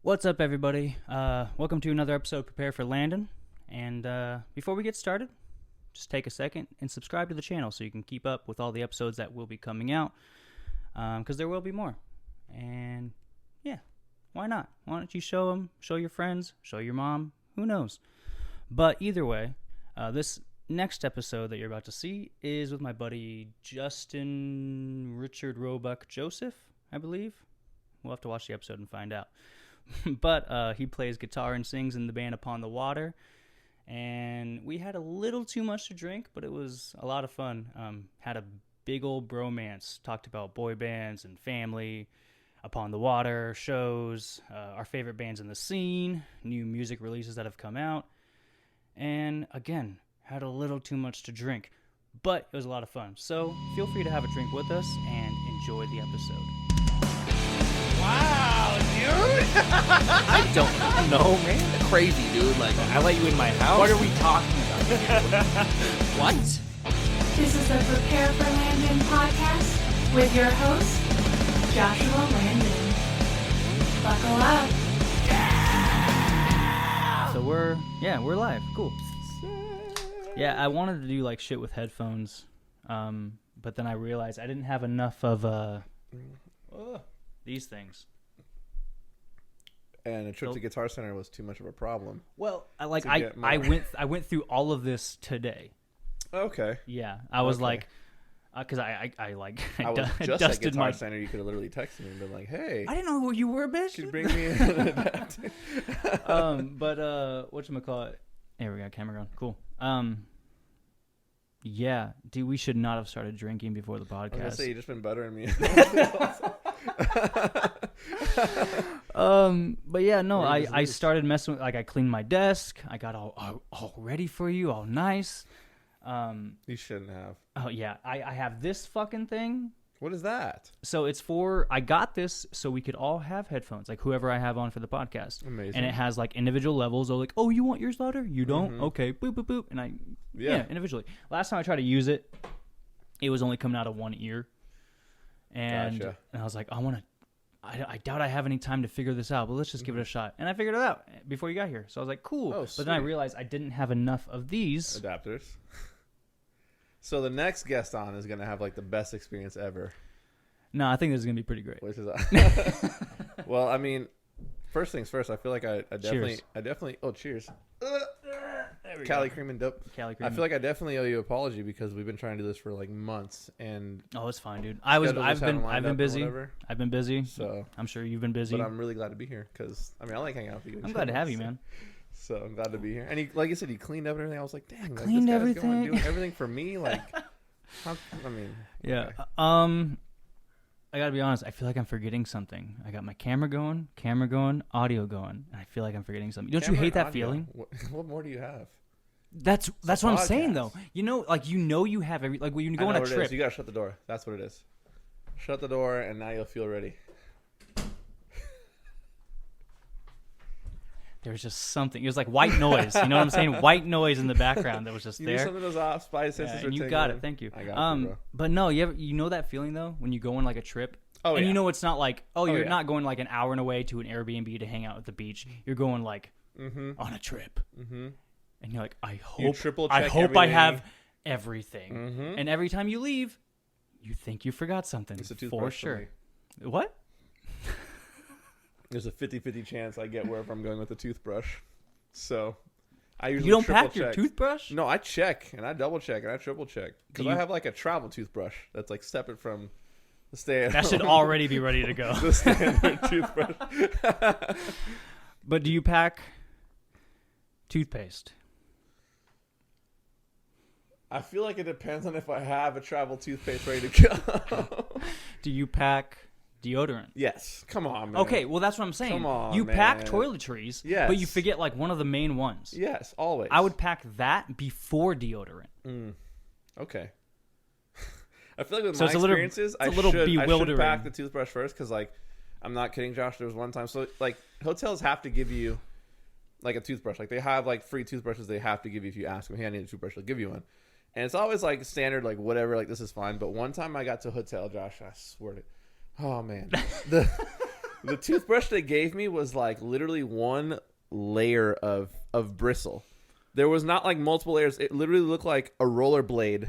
What's up, everybody? Welcome to another episode of Prepare for Landon. And before we get started, just take a second and subscribe to the channel so you can keep up with all the episodes that will be coming out, because there will be more. And yeah, why not? Why don't you show them, show your friends, show your mom, who knows? But either way, this next episode that you're about to see is with my buddy Justin Richard Roebuck Joseph, I believe. We'll have to watch the episode and find out. But he plays guitar and sings in the band Upon the Water. And we had a little too much to drink, but it was a lot of fun. Had a big old bromance. Talked about boy bands and family, Upon the Water, shows, our favorite bands in the scene, new music releases that have come out. And again, had a little too much to drink, but it was a lot of fun. So feel free to have a drink with us and enjoy the episode. Wow, dude! I don't know, man. Crazy, dude. Like, I let you in my house. What are we talking about? What? This is the Prepare for Landon podcast with your host, Joshua Landon. Buckle up. So we're live. Cool. Yeah, I wanted to do like shit with headphones, but then I realized I didn't have enough of these things. And a trip to Guitar Center was too much of a problem. Well, I went through all of this today. Okay. Yeah, I was Okay. like, because I was just at dusted Guitar my. Center. You could have literally texted me and been like, "Hey, I didn't know who you were, bitch. could you bring me an adapter?" But whatchamacallit? There we go, camera going. Cool. Yeah, dude, we should not have started drinking before the I was gonna podcast. say you just been buttering me. But yeah, no, Where is I this? started messing with, like, I cleaned my desk. I got all ready for you, all nice. You shouldn't have. Oh yeah, I have this fucking thing. What is that? So I got this so we could all have headphones, like whoever I have on for the podcast. Amazing. And it has like individual levels. So like, oh, you want yours louder? You don't? Okay, boop, boop, boop. And yeah, individually. Last time I tried to use it, it was only coming out of one ear. And, Gotcha. and I was like, I doubt I have any time to figure this out, but let's just give it a shot. And I figured it out before you got here. So I was like, cool. Oh, but then I sweet. realized I didn't have enough of these. Adapters. So the next guest on is gonna have like the best experience ever. No, I think this is going to be pretty great. Which is, well, I mean, first things first. I feel like I definitely. Oh, cheers. There we Cali go. cream and dope. Cali cream. I feel like I definitely owe you an apology because we've been trying to do this for like months, and Oh, it's fine, dude. schedules I've just haven't been lined up and busy. whatever. I've been busy. So, I'm sure you've been busy. but I'm really glad to be here because I mean I like hanging out with you. I'm glad to have you, man. So I'm glad to be here. And he, like you said, he cleaned up and everything. I was like, dang, like, Cleaned this guy's everything. going, doing everything for me. Like, I mean, Yeah. okay. I gotta be honest. I feel like I'm forgetting something. I got my camera going, audio going, and I feel like I'm forgetting something. Don't you Camera hate and that audio. feeling? What more do you have? That's what I'm saying podcast. though. You have every like when you go I on know a what it trip. is. You gotta shut the door. That's what it is. Shut the door, and now you'll feel ready. There's just something. It was like white noise. You know what I'm saying? White noise in the background that was just You knew there. something was off. Spidey Yeah, senses were and you tingling. got it. Thank you. I got you, bro. But no, you know that feeling though when you go on like a trip. Oh, and yeah. you know it's not like you're yeah. not going like an hour and away to an Airbnb to hang out at the beach. You're going like Mm-hmm. on a trip, Mm-hmm. and you're like, I You hope triple I check hope I everything. have everything. Mm-hmm. And every time you leave, you think you forgot something. It's a For toothbrush sure. for me. What? There's a 50-50 chance I get wherever I'm going with the toothbrush. So I usually You don't triple pack your check. toothbrush? No, I check and I double check and I triple check because Do you- I have like a travel toothbrush that's like separate from the stand. That should already be ready to go. the standard toothbrush. But do you pack toothpaste? I feel like it depends on if I have a travel toothpaste ready to go. Do you pack deodorant? Yes. Come on, man. Okay, well that's what I'm saying. Come on, you pack man. toiletries, Yes. but you forget like one of the main ones. Yes, always. I would pack that before deodorant. Okay. I feel like with So my it's a little- experiences, it's a little I should bewildering. pack the toothbrush first because, like, I'm not kidding, Josh. There was one time, so like hotels have to give you like a toothbrush. Like they have like free toothbrushes they have to give you if you ask them. Hey, I need a toothbrush. They'll give you one, and it's always like standard, like whatever. Like this is fine. But one time I got to a hotel, Josh. I swear to, oh man, The toothbrush they gave me was like literally one layer of bristle. There was not like multiple layers. It literally looked like a rollerblade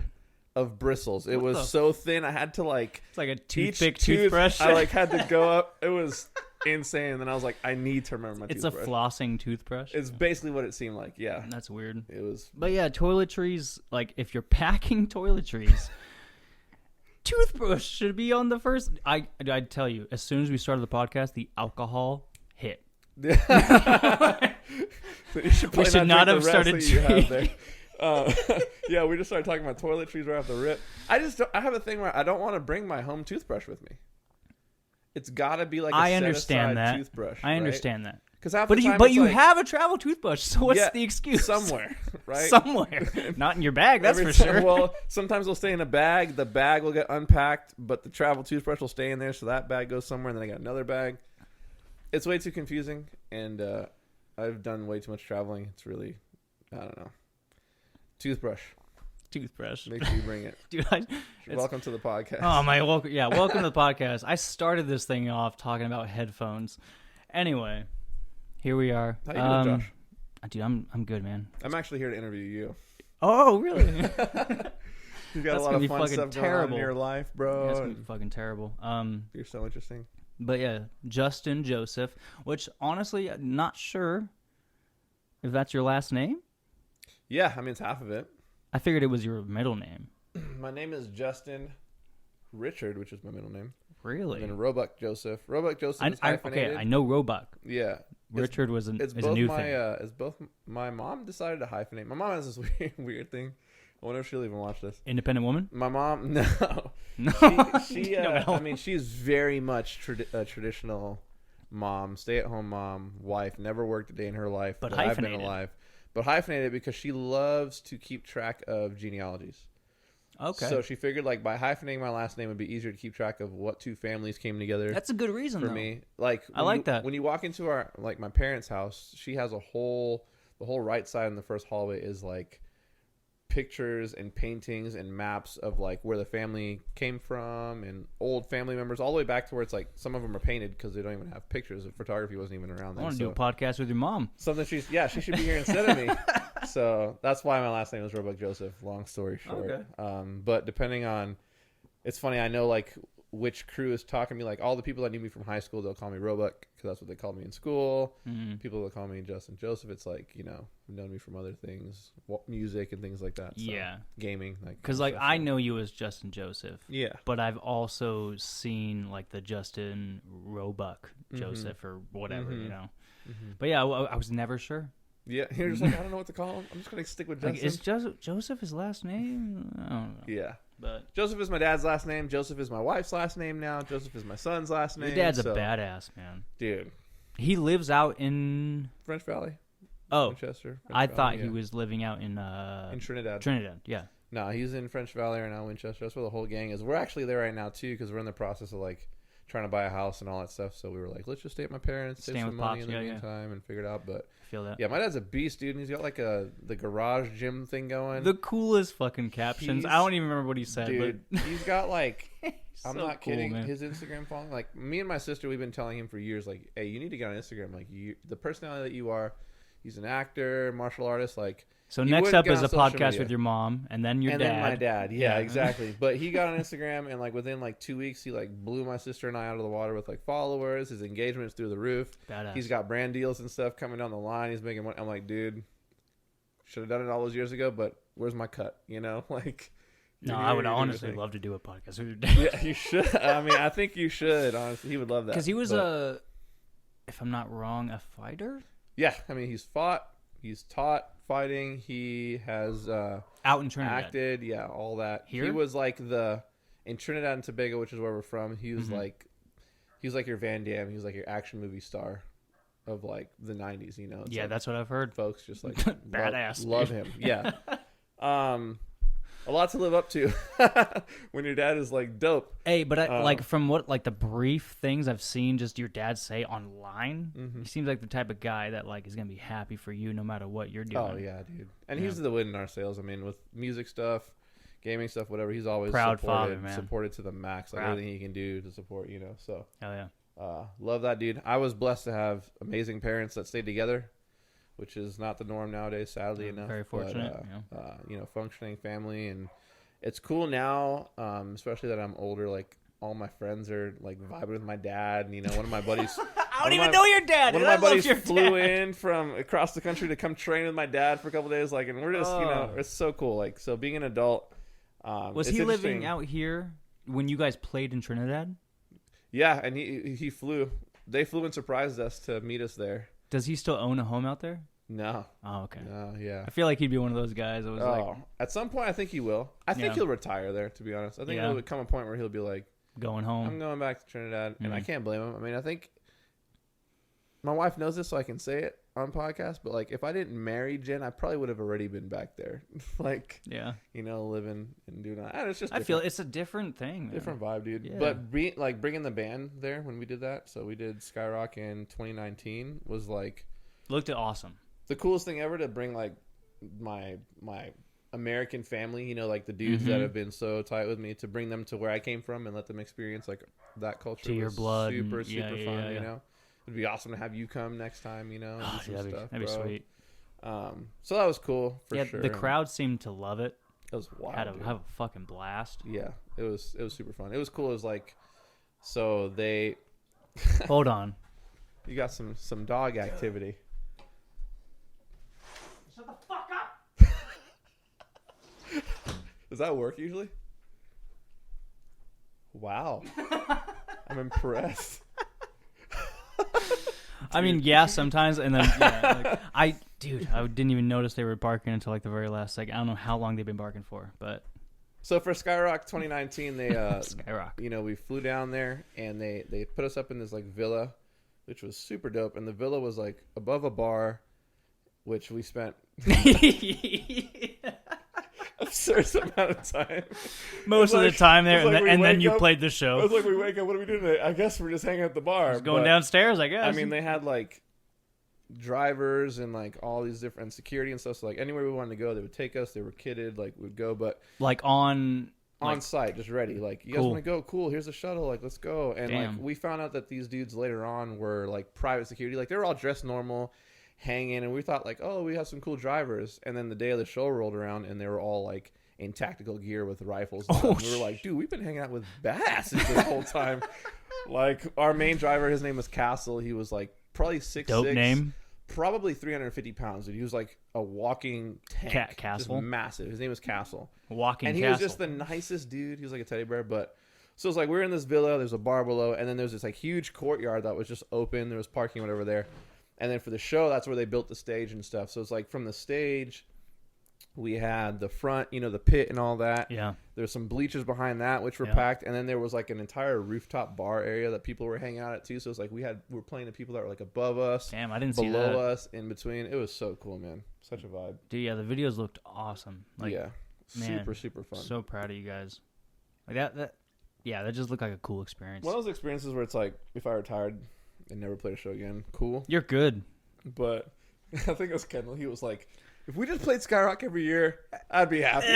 of bristles. It was so thin. I had to like... It's like a toothpick toothbrush. I like had to go up. It was insane. And then I was like, I need to remember my It's toothbrush. a flossing toothbrush. It's basically what it seemed like. Yeah. That's weird. It was... But yeah, toiletries, like if you're packing toiletries, toothbrush should be on the first. I'd tell you, as soon as we started the podcast, the alcohol hit. You should We should not have started drinking. Yeah, we just started talking about toiletries right off the rip. I have a thing where I don't want to bring my home toothbrush with me. It's got to be like a I understand that. toothbrush. I understand that. But you have a travel toothbrush, so what's the excuse? Somewhere, right? Somewhere. Not in your bag, that's for time, sure. Well, sometimes they'll stay in a bag. The bag will get unpacked, but the travel toothbrush will stay in there, so that bag goes somewhere, and then I got another bag. It's way too confusing, and I've done way too much traveling. It's really, I don't know. Toothbrush. Make sure you bring it. Dude, welcome to the podcast. Oh, welcome to the podcast. I started this thing off talking about headphones. Anyway, here we are. How you doing, Josh? Dude, I'm good, man. I'm actually here to interview you. Oh, really? You've got a lot of fun stuff going on in your life, bro. That's gonna be fucking terrible. You're so interesting. But yeah, Justin Joseph, which honestly, not sure if that's your last name. Yeah, I mean, it's half of it. I figured it was your middle name. My name is Justin Richard, which is my middle name. Really? And then Roebuck Joseph. Roebuck Joseph is hyphenated. Okay, I know Roebuck. Yeah. Richard is a new thing. It's both my mom decided to hyphenate. My mom has this weird thing. I wonder if she'll even watch this. Independent woman? My mom, no. No. I mean, she's very much a traditional mom, stay-at-home mom, wife, never worked a day in her life. But I've been hyphenated. alive. But hyphenated because she loves to keep track of genealogies. Okay. So she figured like by hyphenating my last name would be easier to keep track of what two families came together. That's a good reason for though. me. Like I like that. When you walk into my parents' house, she has the whole right side in the first hallway is like pictures and paintings and maps of like where the family came from and old family members all the way back to where it's like some of them are painted because they don't even have pictures. Photography wasn't even around then. I want to do a podcast with your mom. Something she should be here instead of me. So that's why my last name is Roebuck Joseph. Long story short. Okay. But depending on, it's funny. I know like which crew is talking to me. Like all the people that knew me from high school, they'll call me Roebuck because that's what they called me in school. Mm-hmm. People that call me Justin Joseph, it's like known me from other things, music and things like that. So, yeah, gaming. Because like I know you as Justin Joseph. Yeah, but I've also seen like the Justin Roebuck Joseph or whatever, Mm-hmm. But yeah, I was never sure. Yeah, you're just like I don't know what to call him. I'm just gonna stick with Justin. Like, is Joseph his last name? I don't know. Yeah. But Joseph is my dad's last name. Joseph is my wife's last name now. Joseph is my son's last name. Your dad's a badass, man. Dude. He lives out in... French Valley. Oh. Winchester. I thought he was living out in Trinidad. Trinidad, yeah. No, he's in French Valley right now, Winchester. That's where the whole gang is. We're actually there right now, too, because we're in the process of, like, trying to buy a house and all that stuff. So we were like, let's just stay at my parents, save some money in the meantime, and figure it out. But I feel that. Yeah, my dad's a beast, dude. And he's got, like, the garage gym thing going. The coolest fucking captions. I don't even remember what he said. Dude, but he's got, like... so I'm not cool, kidding. man. His Instagram following, like me and my sister, we've been telling him for years, like, hey, you need to get on Instagram. Like, the personality that you are, he's an actor, martial artist. Like, so next up is a podcast media. with your mom, and then your and dad. And then my dad. Yeah, exactly. But he got on Instagram, and like within like 2 weeks, he like blew my sister and I out of the water with like followers. His engagement's through the roof. Badass. He's got brand deals and stuff coming down the line. He's making money. I'm like, dude, should have done it all those years ago. But where's my cut? Like. No, I would honestly love to do a podcast with your dad. Yeah, you should. I mean, I think you should. Honestly, he would love that. Because he was if I'm not wrong, a fighter. Yeah, I mean, he's fought, he's taught fighting, he has out in Trinidad, acted, yeah, all that. Here? He was like in Trinidad and Tobago, which is where we're from. He was like your Van Damme. He was like your action movie star of like the 90s. It's yeah, like, that's what I've heard. folks just like badass, love him. Yeah. A lot to live up to when your dad is like dope. Hey, but like from what like the brief things I've seen, just your dad say online, he seems like the type of guy that like is gonna be happy for you no matter what you're doing. Oh yeah, dude. And he's the win in our sales. I mean, with music stuff, gaming stuff, whatever, he's always proud father, man. supported to the max. Like Proud. everything he can do to support. So. Hell yeah. Love that dude. I was blessed to have amazing parents that stayed together, which is not the norm nowadays, sadly enough. Very fortunate. But, functioning family, and it's cool now, especially that I'm older. Like all my friends are like vibing with my dad, and one of my buddies. I don't even know your dad. One of my buddies flew in from across the country to come train with my dad for a couple of days. Like, and we're just, it's so cool. Like, so being an adult. Was he living out here when you guys played in Trinidad? Yeah, and he flew. They flew and surprised us to meet us there. Does he still own a home out there? No. Oh, okay. No, yeah. I feel like he'd be one of those guys that was like... At some point, I think he will. I think he'll retire there, to be honest. I think there would come a point where he'll be like... Going home. I'm going back to Trinidad, and I can't blame him. I mean, I think... My wife knows this, so I can say it on podcast, but like if I didn't marry Jen, I probably would have already been back there. Like, living and doing that. And it's just I feel it's a different thing, man. Different vibe, dude. Yeah. But bringing the band there when we did that, so we did Skyrock in 2019, was like looked awesome. The coolest thing ever to bring like my American family, like the dudes that have been so tight with me, to bring them to where I came from and let them experience like that culture. To your blood. Super fun, It'd be awesome to have you come next time, and do some stuff. That'd be sweet. So that was cool for sure. The crowd seemed to love it. It was wild. Have a fucking blast. Yeah, it was super fun. It was cool. It was like, so they. Hold on. You got some dog activity. Shut the fuck up. Does that work usually? Wow, I'm impressed. I mean, yeah, sometimes, and then I didn't even notice they were barking until like the very last second. I don't know how long they've been barking for, but so for Skyrock 2019, they Skyrock, we flew down there and they put us up in this like villa, which was super dope, and the villa was like above a bar, which we spent absurd amount of time. Most of the time there, and then you played the show. I was like, we wake up, what are we doing today? I guess we're just hanging at the bar. Just going downstairs, I guess. I mean, they had like drivers and like all these different security and stuff. So like anywhere we wanted to go, they would take us. They were kitted, like we'd go, but like on site, just ready. Like, you guys want to go? Cool. Here's the shuttle. Like, let's go. And like we found out that these dudes later on were like private security. Like they were all dressed normal, hanging, and we thought like, oh, we have some cool drivers. And then the day of the show rolled around, and they were all like in tactical gear with rifles. And we were like, dude, we've been hanging out with badasses this whole time. Like our main driver, his name was Castle. He was like probably 6'6", dope name, probably 350 pounds. Dude, he was like a walking tank. Castle, just massive. His name was Castle. Walking, and he Castle. was just the nicest dude. He was like a teddy bear, but. So it's like we're in this villa. There's a bar below, and then there's this like huge courtyard that was just open. There was parking, whatever there. And then for the show, that's where they built the stage and stuff. So it's like from the stage, we had the front, the pit and all that. Yeah. There's some bleachers behind that, which were packed. And then there was like an entire rooftop bar area that people were hanging out at too. So it's like we were playing to people that were like above us. Damn, I didn't see that. Below us, in between. It was so cool, man. Such a vibe. Dude, yeah, the videos looked awesome. Like, yeah. Man, super, super fun. So proud of you guys. Like that just looked like a cool experience. One of those experiences where it's like, if I retired and never played a show again, cool. You're good. But I think it was Kendall. He was like, if we just played Skyrock every year, I'd be happy.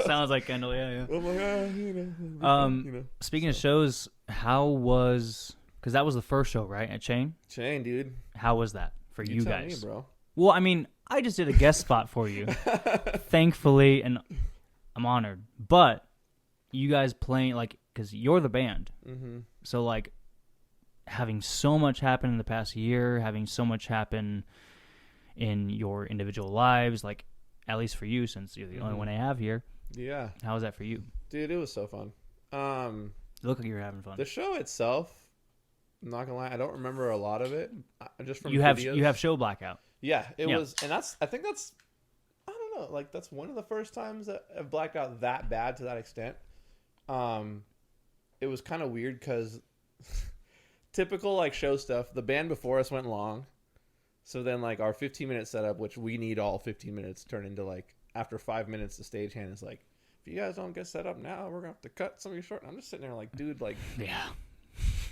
Sounds like Kendall, yeah. I'm like, Speaking of shows, how was... Because that was the first show, right? At Chain? Chain, dude. How was that for you tell guys? Me, bro. Well, I mean, I just did a guest spot for you. Thankfully, and I'm honored. But you guys playing, like... Because you're the band. Mm-hmm. So, like... having so much happen in the past year, having so much happen in your individual lives, like at least for you, since you're the only one I have here. Yeah. How was that for you? Dude, it was so fun. It looked like you were having fun. The show itself, I'm not gonna lie, I don't remember a lot of it. Just from videos. You have show blackout. Yeah, it was, and I think that's I don't know, like that's one of the first times that I've blacked out that bad to that extent. It was kind of weird because typical like show stuff, the band before us went long. So then like our 15-minute setup, which we need all 15 minutes, turned into like after 5 minutes the stagehand is like, if you guys don't get set up now, we're gonna have to cut some of you short. And I'm just sitting there like, dude, like, yeah,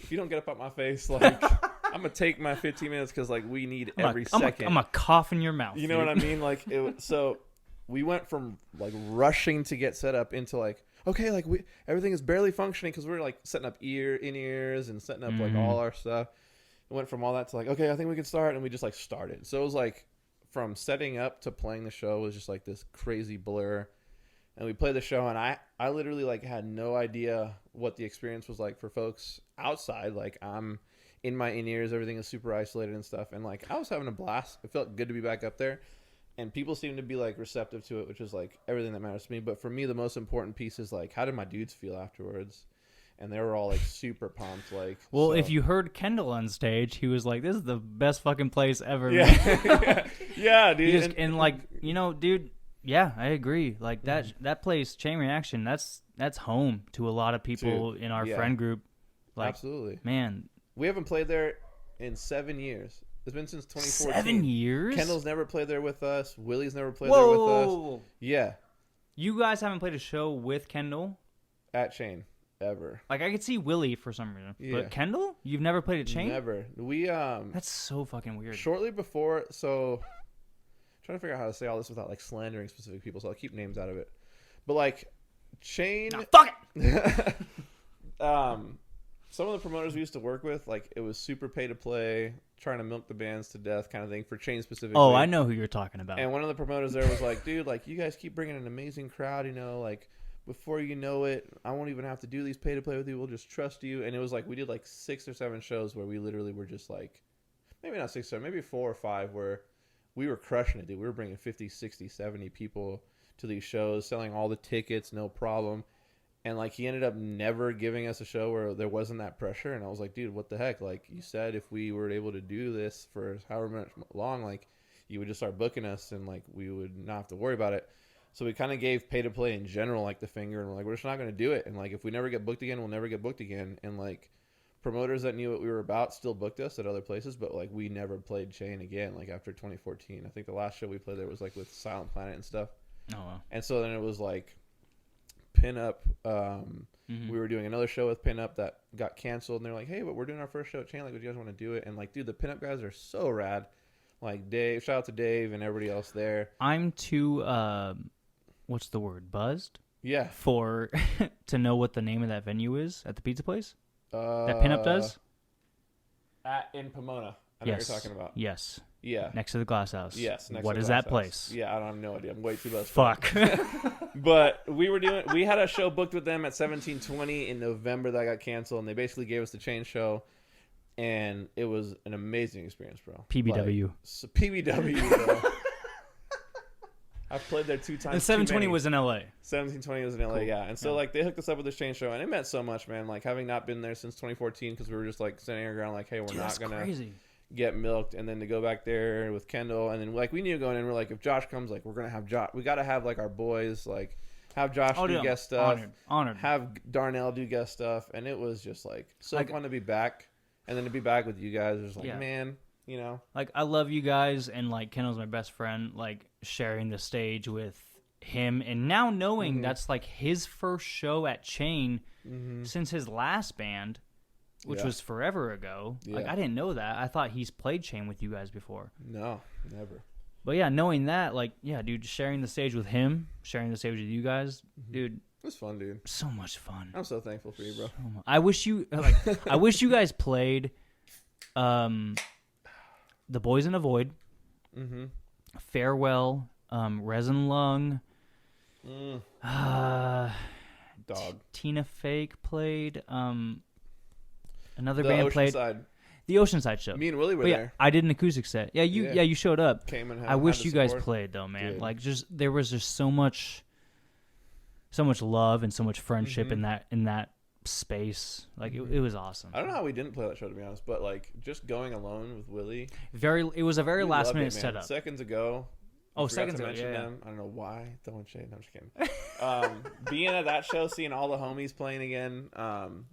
if you don't get up out my face, like I'm gonna take my 15 minutes because like we need every second. I'm gonna cough in your mouth. You know what I mean? Like so we went from like rushing to get set up into like, okay, like everything is barely functioning because we're like setting up in-ears and setting up like all our stuff. It went from all that to like, okay, I think we can start, and we just like started. So it was like from setting up to playing the show was just like this crazy blur. And we played the show, and I literally like had no idea what the experience was like for folks outside. Like I'm in my in-ears, everything is super isolated and stuff, and like I was having a blast. It felt good to be back up there, and people seemed to be like receptive to it, which is like everything that matters to me. But for me, the most important piece is like, how did my dudes feel afterwards? And they were all like super pumped. Like, well, so. if you heard Kendall on stage, he was like, "This is the best fucking place ever." Yeah, yeah, dude, and like, you know, dude. Yeah, I agree. Like that place, Chain Reaction, that's home to a lot of people in our friend group. Like, absolutely, man. We haven't played there in 7 years. It's been since 2014. 7 years? Kendall's never played there with us. Willie's never played there with us. Yeah. You guys haven't played a show with Kendall? At Chain. Ever. Like, I could see Willie for some reason. Yeah. But Kendall? You've never played a Chain? Never. We, That's so fucking weird. Shortly before, so... trying to figure out how to say all this without like slandering specific people, so I'll keep names out of it. But like Chain, fuck it. Some of the promoters we used to work with, like it was super pay to play, trying to milk the bands to death kind of thing for Chain specifically. Oh, I know who you're talking about. And one of the promoters there was like, dude, like you guys keep bringing an amazing crowd, you know, like before you know it, I won't even have to do these pay to play with you. We'll just trust you. And it was like we did like 6 or 7 shows where we literally were just like, maybe not 6 or 7, maybe 4 or 5 where we were crushing it, dude. We were bringing 50, 60, 70 people to these shows, selling all the tickets, no problem. And, like, he ended up never giving us a show where there wasn't that pressure. And I was like, dude, what the heck? Like, you said if we were able to do this for however much long, like, you would just start booking us and, like, we would not have to worry about it. So we kind of gave pay-to-play in general, like, the finger. And we're like, we're just not going to do it. And, like, if we never get booked again, we'll never get booked again. And, like, promoters that knew what we were about still booked us at other places, but like we never played Chain again. Like after 2014, I think the last show we played there was like with Silent Planet and stuff. Oh wow! And so then it was like Pinup. We were doing another show with Pinup that got canceled, and they're like, "Hey, but we're doing our first show at Chain. Like, would you guys want to do it?" And like, dude, the Pinup guys are so rad. Like Dave, shout out to Dave and everybody else there. I'm too what's the word? Buzzed. Yeah. For to know what the name of that venue is at the pizza place. That Pinup does? In Pomona. I know what you're talking about. Yes. Yeah. Next to the Glass House. Yes. What is that place? Yeah, I have no idea. I'm way too best. Fuck. But we had a show booked with them at 1720 in November that got canceled, and they basically gave us the Chain show, and it was an amazing experience, bro. PBW. Like, so PBW, bro. I've played there 2 times. And 720 was in LA. 1720 was in LA, yeah. And so, like, they hooked us up with this Chain show, and it meant so much, man. Like, having not been there since 2014, because we were just, like, standing around, like, hey, we're not going to get milked. And then to go back there with Kendall, and then, like, we knew going in, we're like, if Josh comes, like, we're going to have Josh. We got to have, like, our boys, like, have Josh do guest stuff. Honored. Have Darnell do guest stuff. And it was just, like, so fun to be back. And then to be back with you guys, it was like, man. You know, like I love you guys, and like Kendall's my best friend. Like sharing the stage with him, and now knowing that's like his first show at Chain since his last band, which was forever ago. Yeah. Like I didn't know that. I thought he's played Chain with you guys before. No, never. But yeah, knowing that, like, yeah, dude, sharing the stage with him, sharing the stage with you guys, dude. It was fun, dude. So much fun. I'm so thankful for you, bro. I wish you I wish you guys played The Boys in a Void, Farewell, Resin Lung, Dog. Tina Fake played, another the band played Oceanside. The Oceanside show. Me and Willie were but there. I did an acoustic set. Yeah, you showed up. Came and I wish you guys support. played though, man. Dude. Like there was just so much love and so much friendship in that space. Like it was awesome. I don't know how we didn't play that show, to be honest, but like just going alone with Willie. It was a very last minute setup. Seconds ago. Seconds ago. Yeah. Them. I don't know why. Don't shade. No, I'm just kidding. Being at that show, seeing all the homies playing again,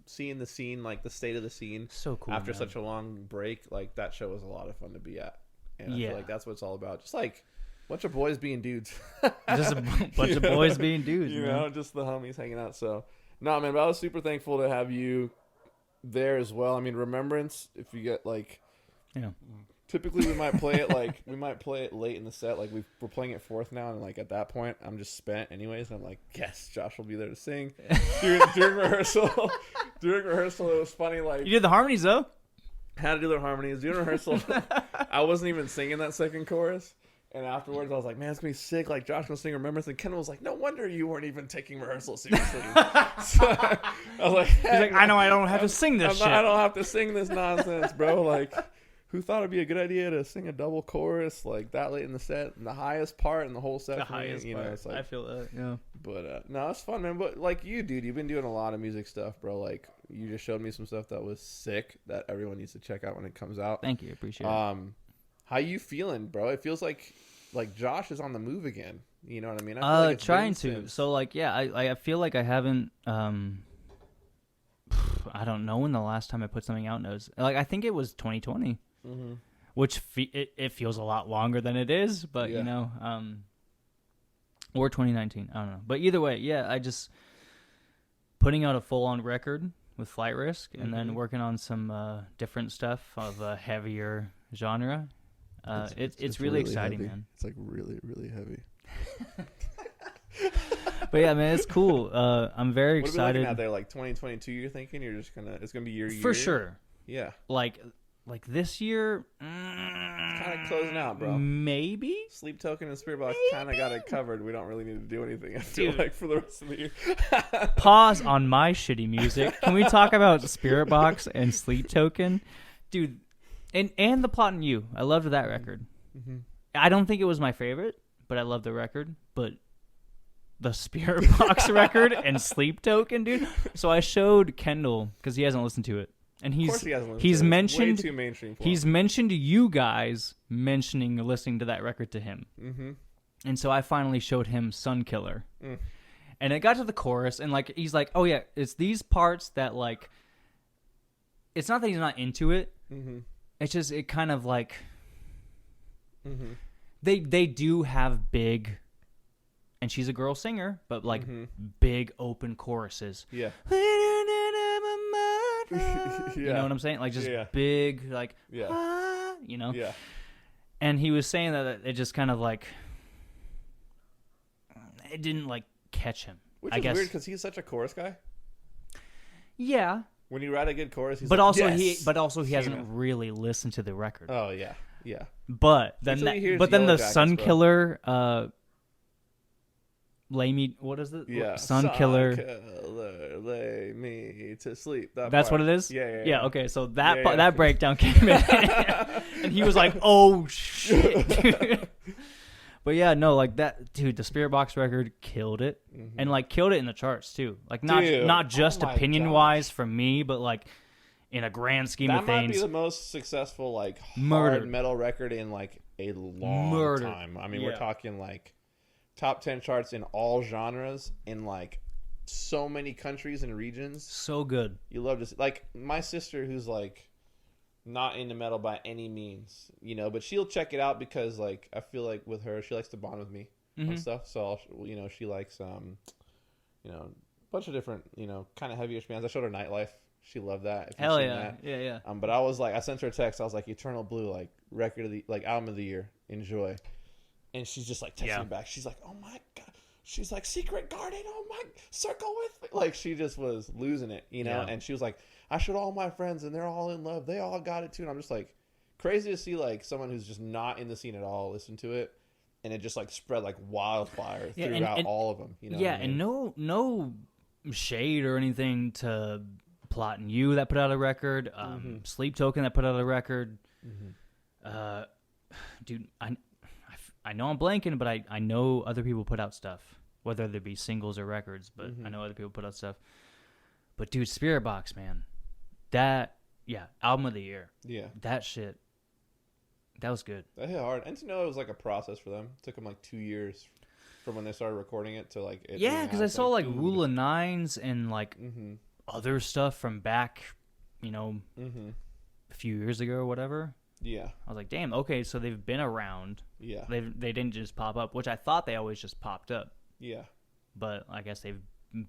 seeing the scene, like the state of the scene, so cool. After man. such a long break, like that show was a lot of fun to be at, and I feel like that's what it's all about. Just like a bunch of boys being dudes. Just a bunch of boys being dudes. You know, just the homies hanging out. So, no, man, but I was super thankful to have you there as well. I mean, Remembrance, if you get like, Typically, we might play it late in the set. Like we're playing it fourth now, and like at that point, I'm just spent anyways. And I'm like, yes, Josh will be there to sing during rehearsal. During rehearsal, it was funny. Like You did the harmonies though. had to do their harmonies during rehearsal. I wasn't even singing that second chorus, and afterwards, I was like, man, it's gonna be sick. Like Josh gonna sing Remembrance, and Kendall was like, no wonder you weren't even taking rehearsal seriously. So I was like, He's like, I know I don't have to sing this shit. I don't have to sing this nonsense, bro. Like. Who thought it'd be a good idea to sing a double chorus like that late in the set, and the highest part in the whole set? The for me, highest you know, part. it's like, I feel that. Yeah. But no, it's fun, man. But like you, dude, you've been doing a lot of music stuff, bro. Like you just showed me some stuff that was sick that everyone needs to check out when it comes out. Thank you. Appreciate it. How you feeling, bro? It feels like Josh is on the move again. You know what I mean? I feel like it's trying been to. since- So like, yeah, I feel like I haven't. I don't know when the last time I put something out was. Like I think it was 2020. Mm-hmm. Which it feels a lot longer than it is, but Yeah. you know, or 2019, I don't know. But either way, yeah, I just putting out a full-on record with Flight Risk, and then working on some different stuff of a heavier genre. It's really exciting, heavy. man. It's like really, really heavy. But yeah, man, it's cool. I'm very What are we excited. looking at there? Like 2022, you're thinking it's gonna be your year? For sure. Yeah. Like this year, Kind of closing out, bro. maybe. Sleep Token and Spirit Box kind of got it covered. We don't really need to do anything, I feel Dude. like, for the rest of the year. Pause on my shitty music. Can we talk about Spirit Box and Sleep Token? Dude, and The Plot and You. I loved that record. Mm-hmm. I don't think it was my favorite, but I love the record. But the Spirit Box record and Sleep Token, dude. So I showed Kendall, because he hasn't listened to it. And Of course he hasn't listened he's to it. It's mentioned way too mainstream for he's him. mentioned you guys listening to that record to him. Mm-hmm. And so I finally showed him Sun Killer. Mm. And it got to the chorus, and like he's like, "Oh yeah, it's these parts that like." It's not that he's not into it. Mm-hmm. It's just it kind of like Mm-hmm. they do have big, and she's a girl singer, but like Mm-hmm. big open choruses. Yeah. You know what I'm saying? Like just Yeah. big, like Yeah. you know. Yeah. And he was saying that it just kind of like it didn't like catch him. Which I is guess. weird because he's such a chorus guy. Yeah, When you write a good chorus, he's but like, also yes! he hasn't really listened to the record. Oh, yeah. Yeah. But then Until he hears the Yellow Sun Jackets, bro. Killer lay me, what is it? Yeah. Sun Killer. Lay me to sleep. That's part. what it is? Yeah. Okay, so that Yeah, yeah. that breakdown came in. And he was like, "Oh shit." Dude. But yeah, no, like that dude, the Spirit Box record killed it. Mm-hmm. And like killed it in the charts too. Like not Dude, not just oh my opinion wise for me, but like in a grand scheme That of might be things. the most successful like hard Murdered. metal record in like a long Murdered. time. I mean, Yeah. we're talking like top 10 charts in all genres in like so many countries and regions. So good. You love to see, like my sister who's like not into metal by any means, you know, but she'll check it out because like I feel like with her she likes to bond with me and stuff. So she likes you know, a bunch of different, you know, kind of heavyish bands. I showed her Nightlife. She loved that. If you've Hell seen yeah. that. Yeah. But I was like, I sent her a text. I was like, Eternal Blue, like record of the, like album of the year. Enjoy. And she's just like texting me back. She's like, oh my God. She's like, Secret Garden. Oh my, circle with me. Like she just was losing it, you know? Yeah. And she was like, I showed all my friends and they're all in love. They all got it too. And I'm just like, crazy to see like someone who's just not in the scene at all listen to it. And it just like spread like wildfire throughout and all of them. You know yeah, what I mean? and no shade or anything to Plot and You that put out a record, Sleep Token that put out a record. Dude, I know I'm blanking, but I know other people put out stuff, whether they be singles or records. But I know other people put out stuff. But dude, Spirit Box, man, album of the year. Yeah. That shit, that was good. That hit hard. And to know it was like a process for them. It took them like 2 years from when they started recording it to like it Yeah, being because out. I It's saw like dude. Rule of Nines and like other stuff from back, you know, a few years ago or whatever. Yeah. I was like, damn, okay, so they've been around. Yeah. They didn't just pop up, which I thought they always just popped up. Yeah. But I guess they've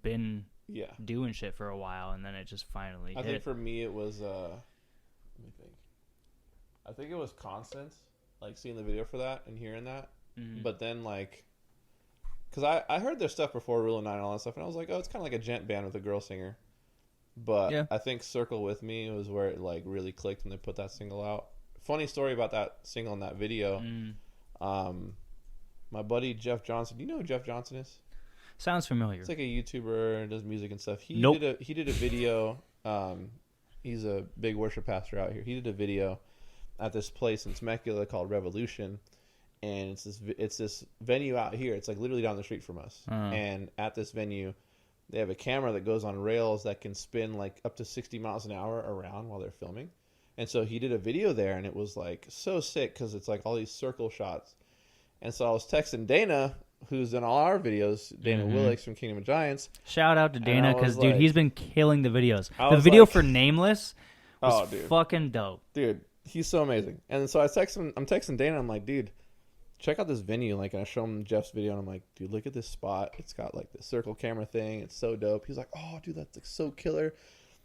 been Yeah. doing shit for a while, and then it just finally I hit. think for me it was let me think. I think it was constant, like seeing the video for that and hearing that. Mm-hmm. But then like, because I heard their stuff before Rule of 9 and all that stuff, and I was like, oh, it's kind of like a gent band with a girl singer. But Yeah. I think Circle With Me was where it like really clicked when they put that single out. Funny story about that single and that video. My buddy Jeff Johnson. Do you know who Jeff Johnson is? Sounds familiar. It's like a YouTuber and does music and stuff. He Nope. did a video. He's a big worship pastor out here. He did a video at this place in Temecula called Revolution, and it's this venue out here. It's like literally down the street from us. And at this venue, they have a camera that goes on rails that can spin like up to 60 miles an hour around while they're filming. And so he did a video there, and it was like so sick because it's like all these circle shots. And so I was texting Dana, who's in all our videos, Dana Willix from Kingdom of Giants. Shout out to Dana, because, dude, like, he's been killing the videos. I The was video like- for Nameless was Oh, dude. fucking dope. Dude, he's so amazing. And so I'm texting Dana, I'm like, dude, check out this venue. Like, and I show him Jeff's video, and I'm like, dude, look at this spot. It's got like this circle camera thing. It's so dope. He's like, oh, dude, that's like so killer.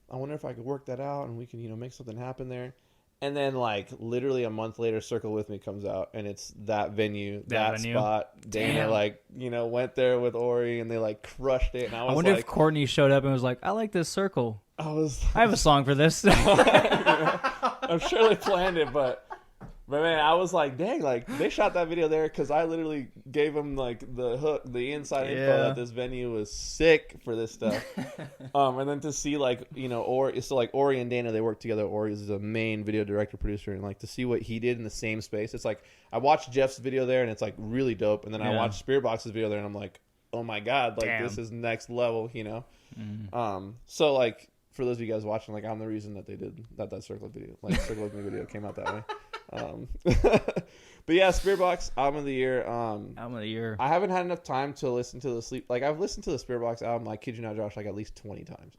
I wonder if I could work that out and we can, make something happen there. And then, like, literally a month later, Circle With Me comes out, and it's that venue, that venue? spot. Dana, Damn. like, went there with Ori, and they, like, crushed it. And I was I wonder like, if Courtney showed up and was like, I like this circle. I was, I have a song for this. I'm sure they planned it, but man, I was like, dang, like, they shot that video there because I literally gave them, like, the hook, the inside info Yeah. that this venue was sick for this stuff. And then to see, like, Ori and Dana, they work together. Ori is the main video director, producer, and, like, to see what he did in the same space. It's like, I watched Jeff's video there, and it's, like, really dope. And then I Yeah. watched Spiritbox's video there, and I'm like, oh, my God, like, Damn. this is next level, So, like, for those of you guys watching, like, I'm the reason that they did that Circle With Me video came out that way. But yeah, Spiritbox album of the year. Album of the year. I haven't had enough time to listen to the sleep. Like, I've listened to the Spiritbox album, like, kid you not, Josh, like at least 20 times.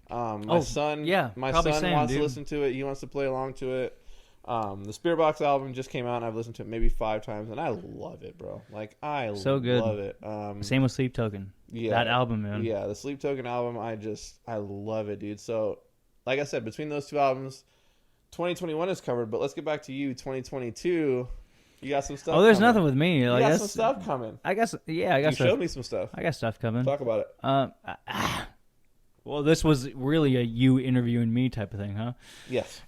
My son probably same, wants dude. to listen to it. He wants to play along to it. The Spiritbox album just came out, and I've listened to it maybe 5 times, and I love it, bro. Like, So good. love it. Same with Sleep Token. Yeah, That album, man. Yeah, the Sleep Token album, I love it, dude. So, like I said, between those two albums, 2021 is covered, but let's get back to you. 2022, you got some stuff. Oh, there's coming. nothing with me. You Like, got that's, some stuff coming. I guess, yeah, I got You stuff. showed me some stuff. I got stuff coming. Talk about it. Well, this was really a you interviewing me type of thing, huh? Yes.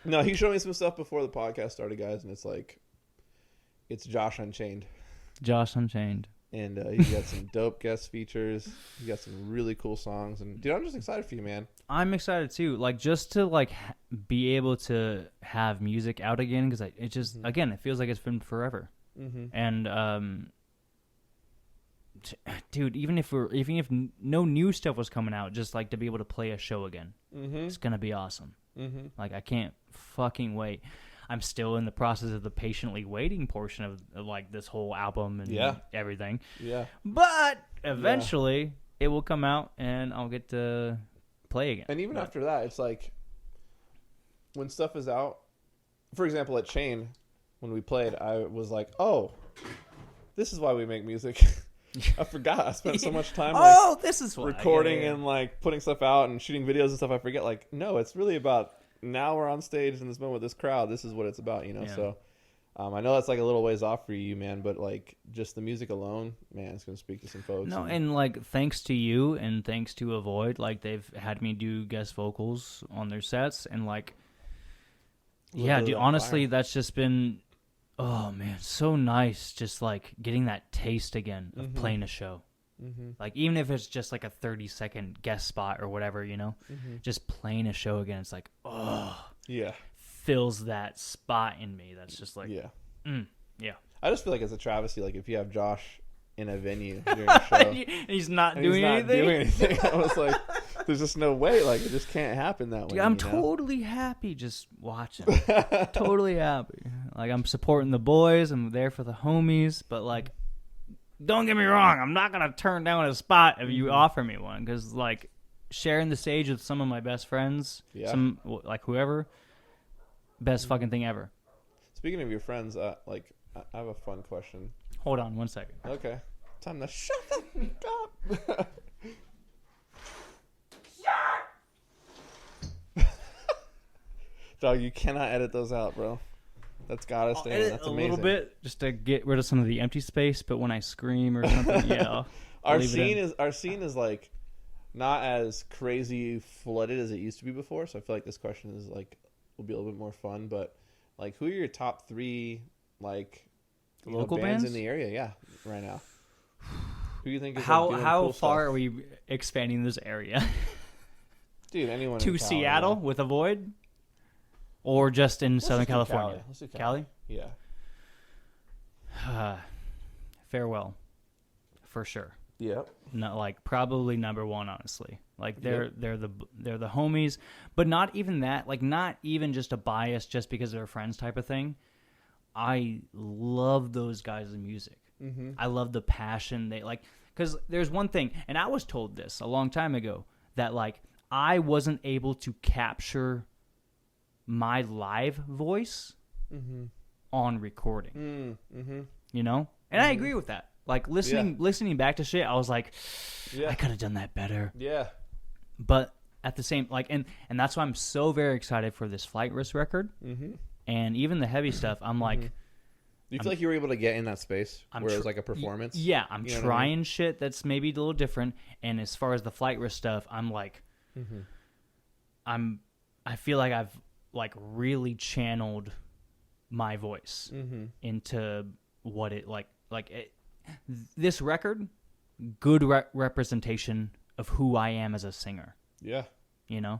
No, he showed me some stuff before the podcast started, guys, and it's Josh Unchained. Josh Unchained. And he's got some dope guest features. He got some really cool songs. And, dude, I'm just excited for you, man. I'm excited too. Like, just to like be able to have music out again, because it just again, it feels like it's been forever. And dude, even if no new stuff was coming out, just like to be able to play a show again, it's gonna be awesome. Like, I can't fucking wait. I'm still in the process of the patiently waiting portion of like this whole album and everything. Yeah. But eventually it will come out and I'll get to play again. And even after that, it's like when stuff is out, for example, at Chain, when we played, I was like, oh, this is why we make music. I forgot. I spent so much time this is why. recording Yeah. and like putting stuff out and shooting videos and stuff. I forget, like, no, it's really about now we're on stage in this moment with this crowd. This is what it's about, Yeah. So I know that's like a little ways off for you, man, but like just the music alone, man, it's going to speak to some folks. No, and like thanks to you and thanks to Avoid, like they've had me do guest vocals on their sets, and like, yeah, dude, honestly, that's just been, oh man, so nice, just like getting that taste again of playing a show. Like, even if it's just like a 30-second guest spot or whatever, just playing a show again, it's like, oh, yeah, fills that spot in me. That's just like, yeah. Yeah. I just feel like it's a travesty. Like if you have Josh in a venue during a show, He's not and doing he's not anything. doing anything. I was like, there's just no way. Like it just can't happen that way. Dude, I'm you know? totally happy just watching. Totally happy. Like, I'm supporting the boys. I'm there for the homies. But, like, don't get me wrong. I'm not going to turn down a spot if you offer me one. Because, like, sharing the stage with some of my best friends, like, whoever, best fucking thing ever. Speaking of your friends, like, I have a fun question. Hold on 1 second. Okay. Time to shut the fuck up. Dog, you cannot edit those out, bro. That's gotta I'll stay. edit That's a amazing. little bit just to get rid of some of the empty space. But when I scream or something, yeah, I'll Our leave it in. scene is like not as crazy flooded as it used to be before. So I feel like this question is like will be a little bit more fun. But like, who are your top 3 like Local bands bands in the area? Yeah, right now. Who do you think is How doing how cool far stuff? are we expanding this area? Dude, anyone To in Cali, Seattle man. with a void, or just in Southern just do Cali. California? Let's do Cali. Yeah. Farewell, for sure. Yep. Not like probably number 1, honestly. Like they're the homies, but not even that. Like not even just a bias, just because they're friends type of thing. I love those guys' music. Mm-hmm. I love the passion they like. Because there's one thing, and I was told this a long time ago, that like I wasn't able to capture my live voice on recording. Mm-hmm. You know, and I agree with that. Like listening back to shit, I was like, I could have done that better. Yeah. But at the same, like, and that's why I'm so very excited for this Flight Risk record, and even the heavy stuff. I'm like, Do you feel like you were able to get in that space where it was like a tr- performance? Yeah, I'm You know what I trying mean? shit that's maybe a little different. And as far as the Flight Risk stuff, I'm like, I feel like I've like really channeled my voice into what it like it, this record, good representation of who I am as a singer. Yeah. You know,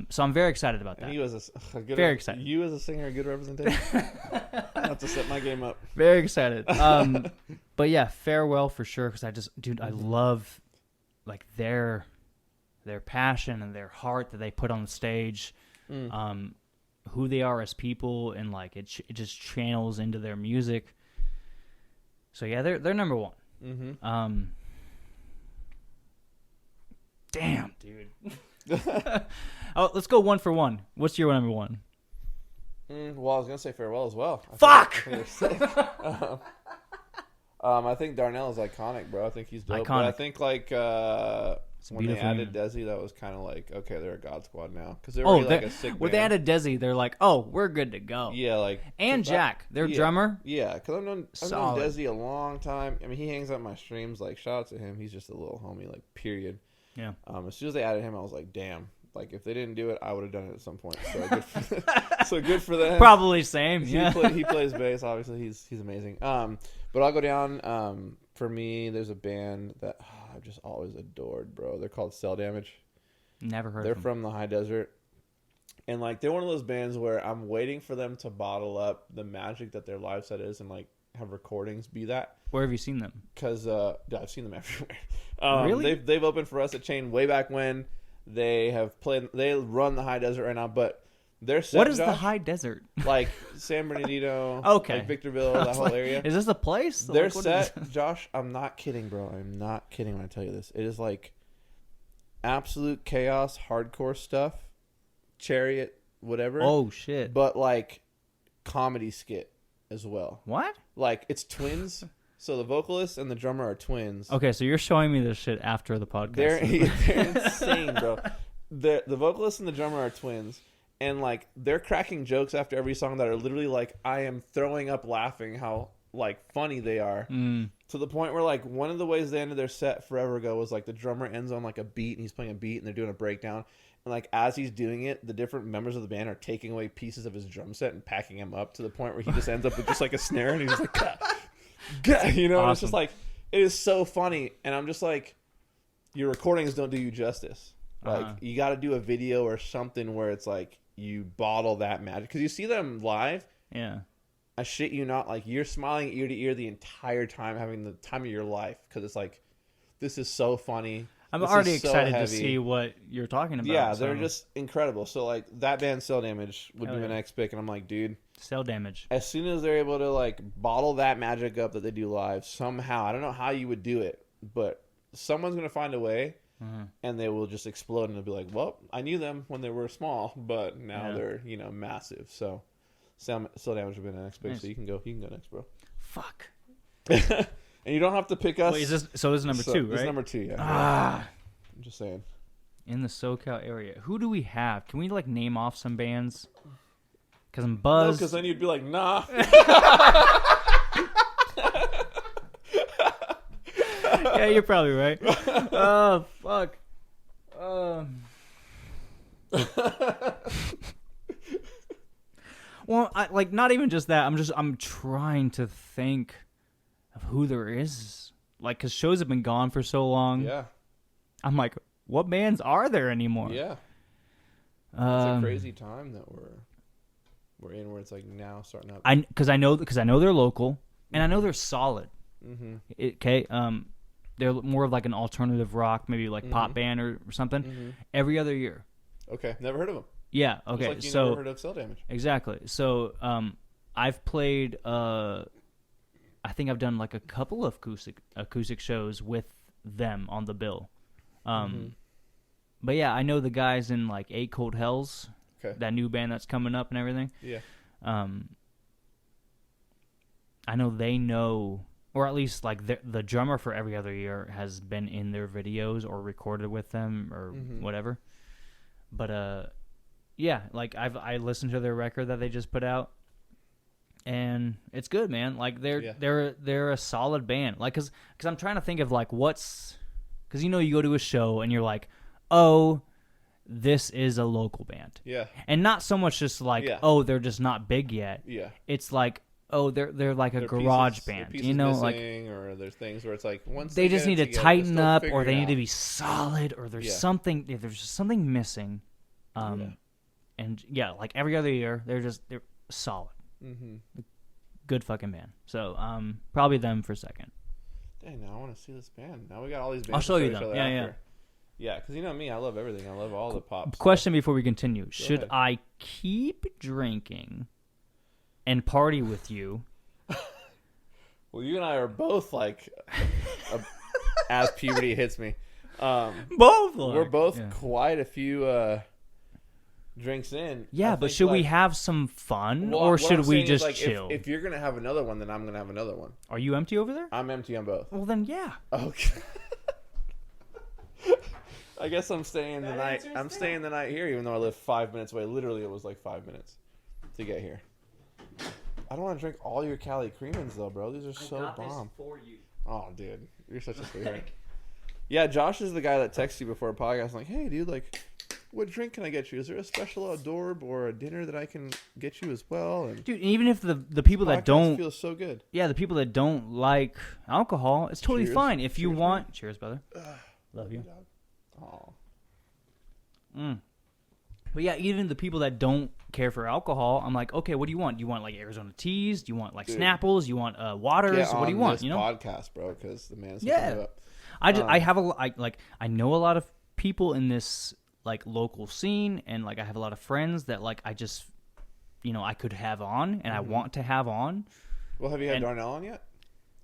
so I'm very excited about that. And you as a good Very excited. You as a singer, a good representation. I have to set my game up. Very excited. But yeah, Farewell for sure. Because I love like their passion and their heart that they put on the stage. Who they are as people, and like it just channels into their music. So yeah, they're number 1. Damn, dude. Oh, let's go 1 for 1. What's your number 1? Well, I was gonna say Farewell as well. Fuck! I think Darnell is iconic, bro. I think he's dope. But I Iconic. think like when they beautiful added human. Desi, that was kind of like, okay, they're a God Squad now because they're really like a sick when they band. added Desi, they're like, oh, we're good to go. Yeah, like And Jack, their drummer. Yeah, because I've known Solid. Desi a long time. I mean, he hangs out my streams. Like, shout out to him. He's just a little homie. Like, period. Yeah. As soon as they added him, I was like, damn. Like, if they didn't do it, I would have done it at some point. So good for them. Probably same. Yeah. He plays bass. Obviously, he's amazing. But I'll go down. For me, there's a band that I've just always adored, bro. They're called Cell Damage. Never heard They're of them. from the high desert. And, like, they're one of those bands where I'm waiting for them to bottle up the magic that their live set is and, like, have recordings be that. Where have you seen them? Because I've seen them everywhere. Really? They've opened for us at Chain way back when. They have played. They run the high desert right now, but their set, What is the Josh, high desert? like San Bernardino, Okay. like Victorville, that whole Like, area. Is this a place? Their Like, what is set, Josh, I'm not kidding, bro. I'm not kidding when I tell you this. It is like absolute chaos, hardcore stuff, Chariot, whatever. Oh shit! But like comedy skit as well. What? Like it's twins. So the vocalist and the drummer are twins. Okay, so you're showing me this shit after the podcast. They're insane, bro. The vocalist and the drummer are twins, and like they're cracking jokes after every song that are literally like I am throwing up laughing how like funny they are. To the point where like one of the ways they ended their set forever ago was like the drummer ends on like a beat and he's playing a beat and they're doing a breakdown, and like as he's doing it, the different members of the band are taking away pieces of his drum set and packing him up to the point where he just ends up with just like a snare and he's just like you know, Awesome. and it's just like it is so funny, and I'm just like, your recordings don't do you justice. Like you got to do a video or something where it's like you bottle that magic, because you see them live. Yeah. I shit you not, like you're smiling ear to ear the entire time, having the time of your life, because it's like this is so funny. I'm This already is so excited to heavy. see what you're talking about. Yeah, so. they're just incredible. So like that band Cell Damage would Hell be yeah. my next pick, and I'm like, dude, Cell Damage. as soon as they're able to like bottle that magic up that they do live somehow, I don't know how you would do it, but someone's gonna find a way, and they will just explode, and they'll be like, well, I knew them when they were small, but now they're massive. So Cell Damage would be the next pick. Nice. So you can go next, bro. Fuck. And you don't have to pick us. Wait, is this number 2, right? This is number 2, yeah. Ah, I'm just saying. In the SoCal area. Who do we have? Can we, like, name off some bands? Because I'm No, buzzed. because then you'd be like, nah. Yeah, you're probably right. Oh, fuck. Well, not even just that. I'm trying to think of who there is. Like, because shows have been gone for so long. Yeah. I'm like, what bands are there anymore? Yeah. It's a crazy time that we're in, where it's like now starting up. Because I know they're local, and I know they're solid. Mm-hmm. Okay. They're more of like an alternative rock, maybe like pop band or something. Mm-hmm. Every other year. Okay. Never heard of them. Yeah. Okay. Just like you so never heard of Cell Damage. exactly. So I've played. I think I've done like a couple of acoustic shows with them on the bill. But yeah, I know the guys in like Eight Cold Hells. Okay. That new band that's coming up and everything. Yeah. I know they know, or at least like the drummer for Every Other Year has been in their videos or recorded with them or whatever. But yeah, like I listened to their record that they just put out, and it's good, man. Like they're a solid band. Like cause I'm trying to think of like because you go to a show and you're like, oh, this is a local band. Yeah. And not so much just like, oh, they're just not big yet. Yeah. It's like, oh, they're like a There are garage pieces, band. pieces You know, missing, like or there's things where it's like once they just get need it to together, tighten they'll up, figure or it they need to out. be solid, or there's Yeah. something. There's just something missing. And yeah, like Every Other Year, they're solid. Mm-hmm. Good fucking band. So probably them for second. Dang, now I want to see this band. Now we got all these bands. I'll show to you each them. other Yeah, after. Yeah, because you know me, I love everything. I love all the pop stuff. Question before we continue: should ahead. I keep drinking and party with you? Well, you and I are both like, as puberty hits me. Both. We're both quite a few drinks in. Yeah, I but think, should we like, have some fun, well, or what should I'm we saying is, just like, chill? If you're gonna have another one, then I'm gonna have another one. Are you empty over there? I'm empty on both. Well, then yeah. Okay. I guess I'm staying the night. I'm staying the night here, even though I live 5 minutes away. Literally, it was like 5 minutes to get here. I don't want to drink all your Cali Creamins though, bro. These are so bomb. for you. Oh, dude, you're such a sweetheart. Yeah, Josh is the guy that texts you before a podcast. I'm like, hey, dude, like, what drink can I get you? Is there a special outdoor or a dinner that I can get you as well? And Dude, even if the people that don't feels so good. Yeah, the people that don't like alcohol, it's totally Cheers. fine. If you Cheers, want, man. cheers, brother. Love you. Oh, But yeah, even the people that don't care for alcohol, I'm like, okay, what do you want? Do you want like Arizona teas? Do you want like Dude. Snapples? Do you want waters? get What do you on want? this You know, podcast, bro, because the man's Yeah. hooking it up. I have I know a lot of people in this like local scene, and like I have a lot of friends that like I just I could have on and I want to have on. Well, have you had Darnell on yet?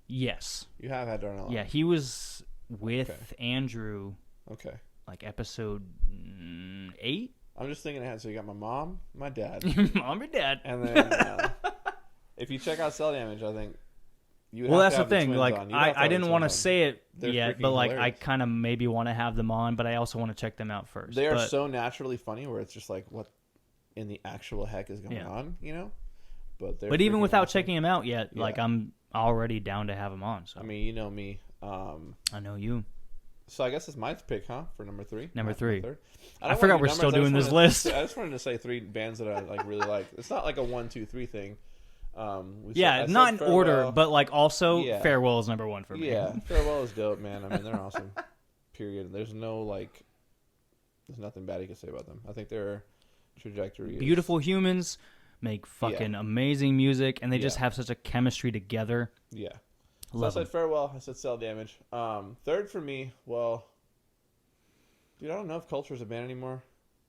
Yes. You have had Darnell on. Yeah, he was with Andrew Okay. like episode 8. I'm just thinking ahead. So you got my mom, my dad, Mom and Dad. and then if you check out Cell Damage, I think you would Well, have that's to the have thing. twins Like, on. You don't have I have didn't the want to twins on. say it They're yet, freaking but like, hilarious. I kind of maybe want to have them on, but I also want to check them out first. They are But so naturally funny where it's just like, what in the actual heck is going on, But But even freaking without awesome. checking them out yet, like, Yeah. I'm already down to have them on. So I mean, you know me. I know you. So I guess it's my pick, huh? For number 3. Number My 3. third. I forgot we're still doing this list. I just wanted to say 3 bands that I like really like. It's not like a 1, 2, 3 thing. I Yeah, said not in order, Farewell. but like also Yeah. Farewell is number 1 for me. Yeah, Farewell is dope, man. I mean, they're awesome. Period. There's nothing bad you can say about them. I think their trajectory is Beautiful humans make fucking amazing music, and they just Yeah. have such a chemistry together. Yeah. So Love I them. said Farewell. I said Cell Damage. Third for me, well, dude, I don't know if Culture's a band anymore.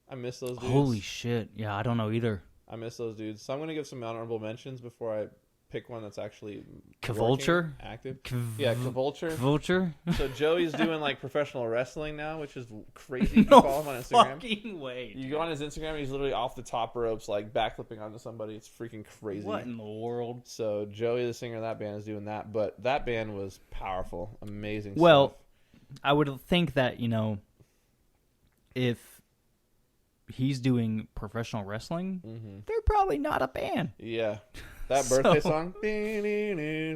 I miss those dudes. Holy shit. Yeah, I don't know either. I miss those dudes. So I'm going to give some honorable mentions before I pick one that's actually Kavulture? working, active. Yeah, Kavulture. Vulture? So Joey's doing like professional wrestling now, which is crazy. You No follow him on Instagram. fucking way. You go on his Instagram, he's literally off the top ropes, like backflipping onto somebody. It's freaking crazy. What in the world? So Joey, the singer of that band, is doing that. But that band was powerful, amazing. Well, stuff. I would think that, if he's doing professional wrestling, Mm-hmm. they're probably not a band. Yeah. That birthday So- song. I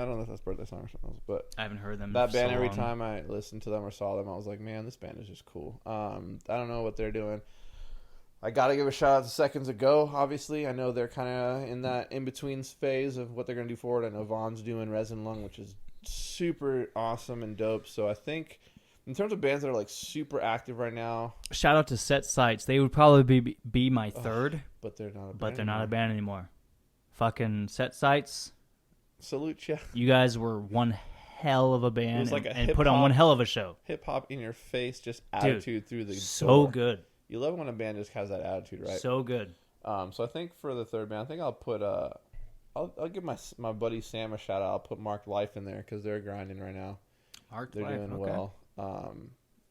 don't know if that's birthday song or something else, but I haven't heard them. that band, so every long. time I listened to them or saw them, I was like, man, this band is just cool. I don't know what they're doing. I got to give a shout out to Seconds Ago, obviously. I know they're kind of in that in-between phase of what they're going to do forward. I know Vaughn's doing Resin Lung, which is super awesome and dope. So I think in terms of bands that are like super active right now, Shout out to Set Sights. They would probably be my third, but they're not a band. but they're not a anymore. band anymore. Fucking Set Sights. Salute ya. You guys were one hell of a band It was like a and put on hip-hop- one hell of a show. Hip hop in your face, just attitude through the So door. good. You love it when a band just has that attitude, right? So good. So I think for the third band, I think I'll put I'll give my buddy Sam a shout out. I'll put Marked Life in there because they're grinding right now. Marked They're Life, doing okay. well.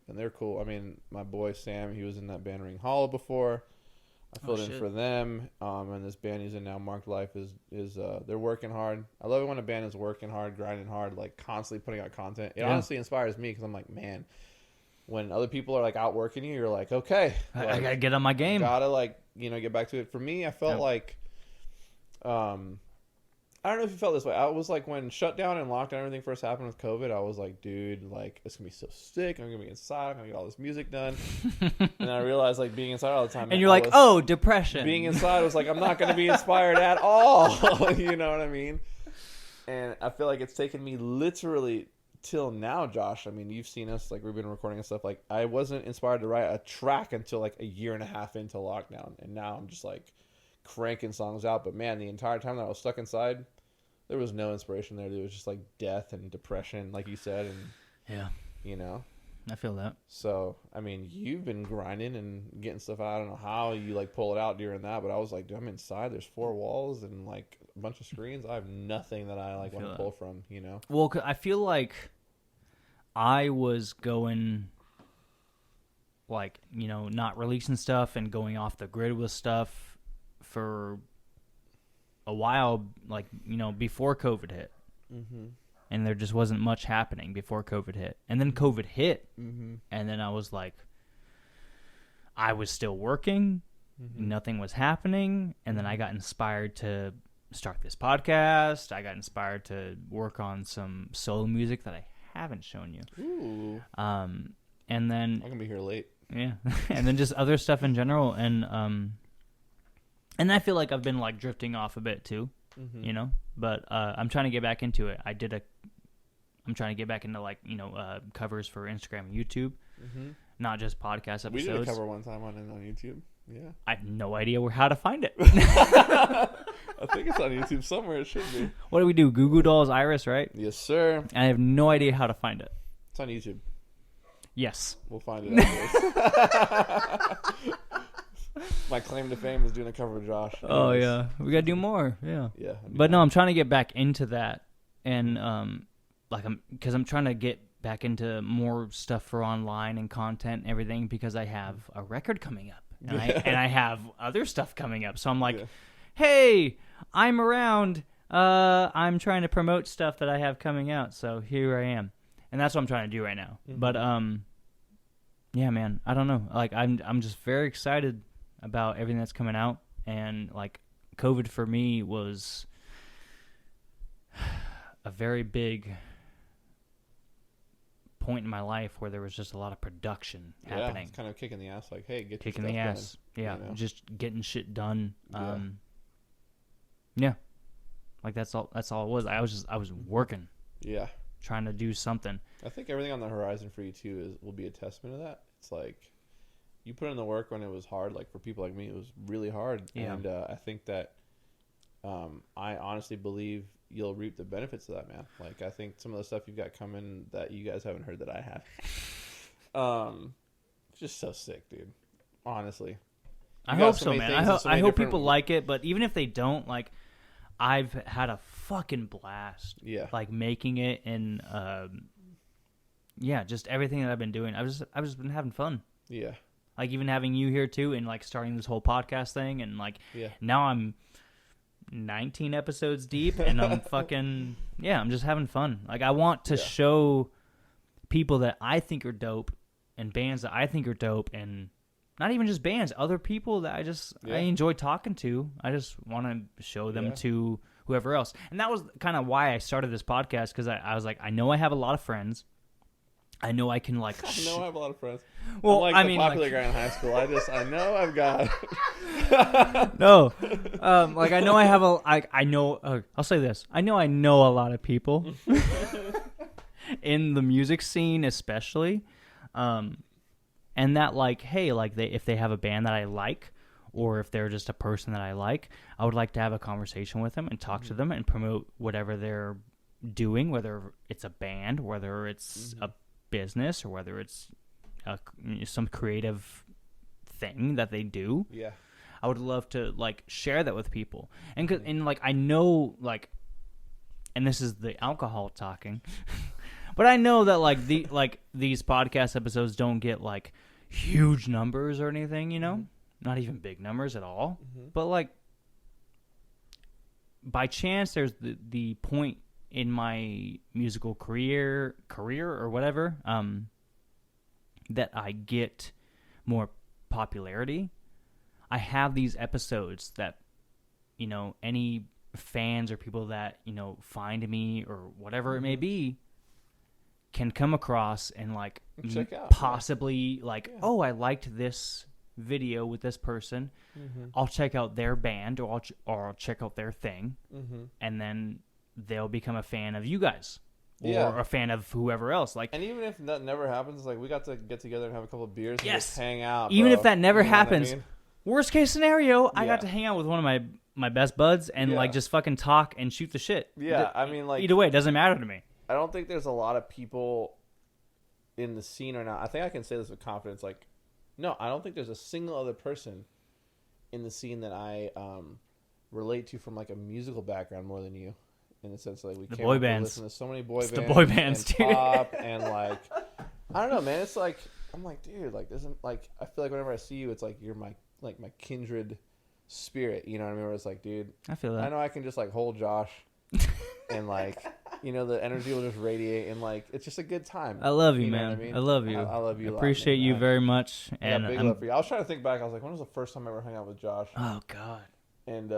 And they're cool. I mean, my boy Sam, he was in that band Ring Hollow before. I filled in shit. for them. And this band he's in now, Marked Life, is they're working hard. I love it when a band is working hard, grinding hard, like constantly putting out content. It Yeah. honestly inspires me because I'm like, man, when other people are like outworking you, you're like, okay, I like, gotta get on my game. gotta like get back to it. For me, I felt Yep. like I don't know if you felt this way. I was like, when shutdown and lockdown and everything first happened with COVID, I was like, dude, like it's gonna be so sick. I'm gonna be inside. I'm gonna get all this music done. And I realized like being inside all the time. And you're like, oh, depression. being inside was like, I'm not gonna be inspired at all. You know what I mean? And I feel like it's taken me literally till now, Josh. I mean, you've seen us, like we've been recording and stuff. Like I wasn't inspired to write a track until like a year and a half into lockdown, and now I'm just like cranking songs out. But man, the entire time that I was stuck inside, there was no inspiration there. There was just like death and depression, like you said, and Yeah, I feel that. So I mean, you've been grinding and getting stuff out. I don't know how you like pull it out during that, but I was like, dude, I'm inside. There's 4 walls and like a bunch of screens. I have nothing that I like want to that. pull from. You know? Well, I feel like I was going, like, not releasing stuff and going off the grid with stuff for a while, like, before COVID hit. Mm-hmm. And there just wasn't much happening before COVID hit. And then COVID hit, Mm-hmm. and then I was like, I was still working, nothing was happening, and then I got inspired to start this podcast. I got inspired to work on some solo music that I haven't shown you. Ooh, And I'm then gonna be here late. yeah, and then just other stuff in general, and I feel like I've been like drifting off a bit too, but I'm trying to get back into it. I'm trying to get back into like covers for Instagram and YouTube, not just podcast episodes. We did a cover one time on YouTube. Yeah, I have no idea how to find it. I think it's on YouTube somewhere. It should be. What do we do? Goo Goo Dolls Iris, right? Yes, sir. I have no idea how to find it. It's on YouTube. Yes. We'll find it afterwards. My claim to fame is doing a cover of Josh. Oh Anyways. yeah, we gotta do more. Yeah. Yeah. But no, I'm trying to get back into that, and because I'm trying to get back into more stuff for online and content and everything, because I have a record coming up, and I have other stuff coming up. So I'm like, Yeah. hey, I'm around. I'm trying to promote stuff that I have coming out. So here I am, and that's what I'm trying to do right now. But yeah, man, I don't know. Like I'm just very excited about everything that's coming out, and like COVID for me was a very big point in my life where there was just a lot of production Yeah, happening, it's kind of kicking the ass. Like, hey, get kicking your the stuff ass. done, Yeah, you know? just getting shit done. Yeah. Yeah, like that's all it was. I was working, Yeah. trying to do something. I think everything on the horizon for you too will be a testament of that. It's like you put in the work when it was hard. Like for people like me, it was really hard. Yeah. And I think that I honestly believe you'll reap the benefits of that, man. Like I think some of the stuff you've got coming that you guys haven't heard that I have. Just so sick, dude. Honestly. I You got hope so so, many man. things I and so many hope different- people like it, but even if they don't, like, I've had a fucking blast. Yeah. Like making it, and yeah, just everything that I've been doing. I've just been having fun. Yeah. Like even having you here too, and like starting this whole podcast thing, and like Yeah. now I'm 19 episodes deep, and I'm fucking I'm just having fun. Like I want to show people that I think are dope and bands that I think are dope, and not even just bands, other people that I enjoy talking to. I just want to show them to whoever else. And that was kind of why I started this podcast, because I was like, I know I have a lot of friends. I know I can, like... I know I have a lot of friends. Well, I'm like the popular guy in high school. I know I've got... No. Like, I know I have a... I know... I'll say this. I know a lot of people. In the music scene, especially. And that, like, hey, like, if they have a band that I like, or if they're just a person that I like, I would like to have a conversation with them and talk to them and promote whatever they're doing, whether it's a band, whether it's a business, or whether it's some creative thing that they do. Yeah. I would love to, like, share that with people. And like, I know, like, and this is the alcohol talking, but I know that, like, these podcast episodes don't get, like, huge numbers or anything, you know? Not even big numbers at all. But, like, by chance, there's the point in my musical career or whatever, that I get more popularity. I have these episodes that, you know, any fans or people that, you know, find me or whatever it may be can come across and, like, check out, possibly like, oh, I liked this video with this person. I'll check out their band, or I'll check out their thing, and then they'll become a fan of you guys, or a fan of whoever else. Like, and even if that never happens, like, we got to get together and have a couple of beers and just hang out. Even bro. if that never You know what I happens, mean? worst case scenario, I got to hang out with one of my best buds and like just fucking talk and shoot the shit. Yeah, I mean, like, either way, it doesn't matter to me. I don't think there's a lot of people in the scene right now. I think I can say this with confidence. Like, no, I don't think there's a single other person in the scene that I relate to from, like, a musical background more than you. In the sense, like, we The came boy up bands. listen to so many boy It's bands. the boy bands, and dude. pop and, like, I don't know, man. It's like, I'm like, dude, like, doesn't, like, I feel like whenever I see you, it's like you're my kindred spirit. You know what I mean? Where it's like, dude, I feel that. I know I can just, like, hold Josh and, like, you know, the energy will just radiate, and, like, it's just a good time. I love you, know man. what I mean? I love you. I love you. Appreciate a lot, you man. very much. I And got big love for you. I was trying to think back. I was like, when was the first time I ever hung out with Josh? oh god, And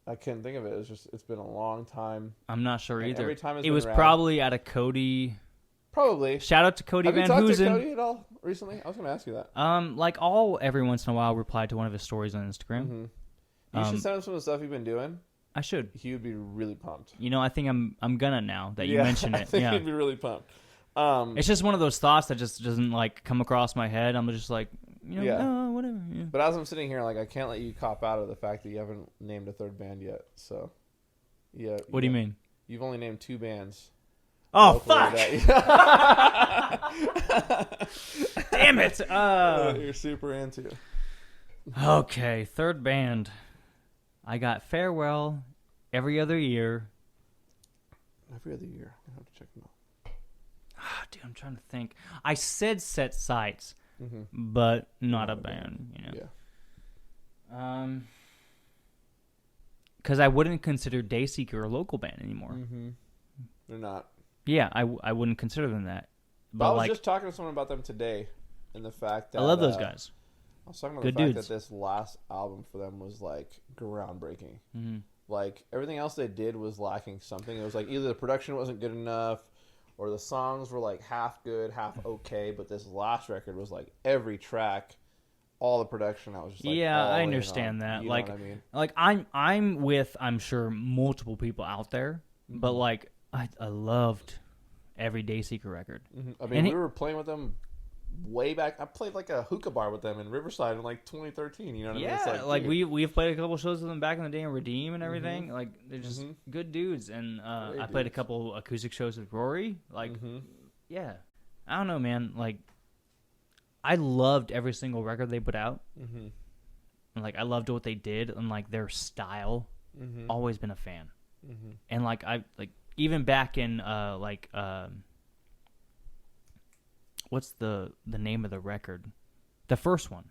I couldn't think of it. It's been a long time. I'm not sure And either. every time it's It been was around- probably at a Cody. Probably. Shout out to Cody Have you Van talked to Hoosen. Cody at all recently? I was going to ask you that. Like every once in a while, reply to one of his stories on Instagram. You should send him some of the stuff you've been doing. I should. He would be really pumped. You know, I think I'm gonna now that you mention I it. think Yeah, he'd be really pumped. it's just one of those thoughts that just doesn't like come across my head. I'm just like, you know, Yeah. oh, whatever. Yeah. But as I'm sitting here, like, I can't let you cop out of the fact that you haven't named a third band yet. So, yeah. What do you mean? You've only named 2 bands. Oh Locally fuck! that- Damn it! You're super into. Okay, third band. I got Farewell, Every Other Year. Every other year. I have to check them out. Dude, I'm trying to think. I said Set Sights, but not a band. You know. Yeah. Because I wouldn't consider Dayseeker a local band anymore. They're not. Yeah, I wouldn't consider them that. But I was like, just talking to someone about them today, and the fact that I love those guys. I was talking about Good the fact dudes. that this last album for them was, like, groundbreaking. Like, everything else they did was lacking something. It was like either the production wasn't good enough, or the songs were, like, half good, half okay. But this last record was, like, every track, all the production. I was just like, Yeah, all I in understand on. that. You Like, know what I mean? like I'm with, I'm sure, multiple people out there, but like I loved every Dayseeker record. I mean, we were playing with them way back. I played, like, a hookah bar with them in Riverside in, like, 2013. You know what I mean? Yeah, It's like dude. we've played a couple shows with them back in the day in Redeem and everything. Like, they're just good dudes. And I played a couple acoustic shows with Rory. Like, yeah, I don't know, man. Like, I loved every single record they put out. And, like, I loved what they did and, like, their style. Always been a fan. And, like, I like even back in what's the name of the record? The first one.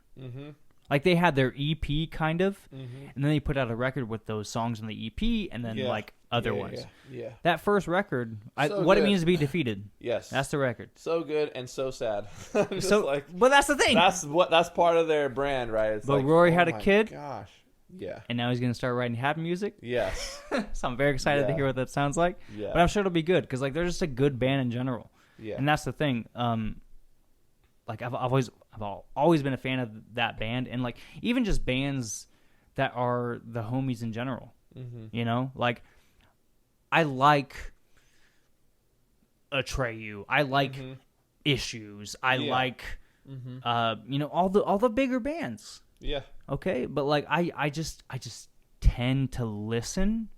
Like they had their EP kind of, Mm-hmm. and then they put out a record with those songs on the EP, and then like other ones. Yeah. That first record, So What It good. Means to Be Defeated. Yes. That's the record. So good and so sad. Just So, like but that's the thing. that's part of their brand, right? It's But like, Rory oh had a my kid. Gosh. Yeah. And now he's gonna start writing happy music. Yes. So I'm very excited to Yeah. hear what that sounds like. Yeah. But I'm sure it'll be good because like they're just a good band in general. Yeah. And that's the thing. Like I've always been a fan of that band, and like even just bands that are the homies in general. Mm-hmm. You know, like I like Atreyu. I like Mm-hmm. Issues. I Yeah. like Mm-hmm. you know, all the bigger bands. Yeah. Okay, but like I just tend to listen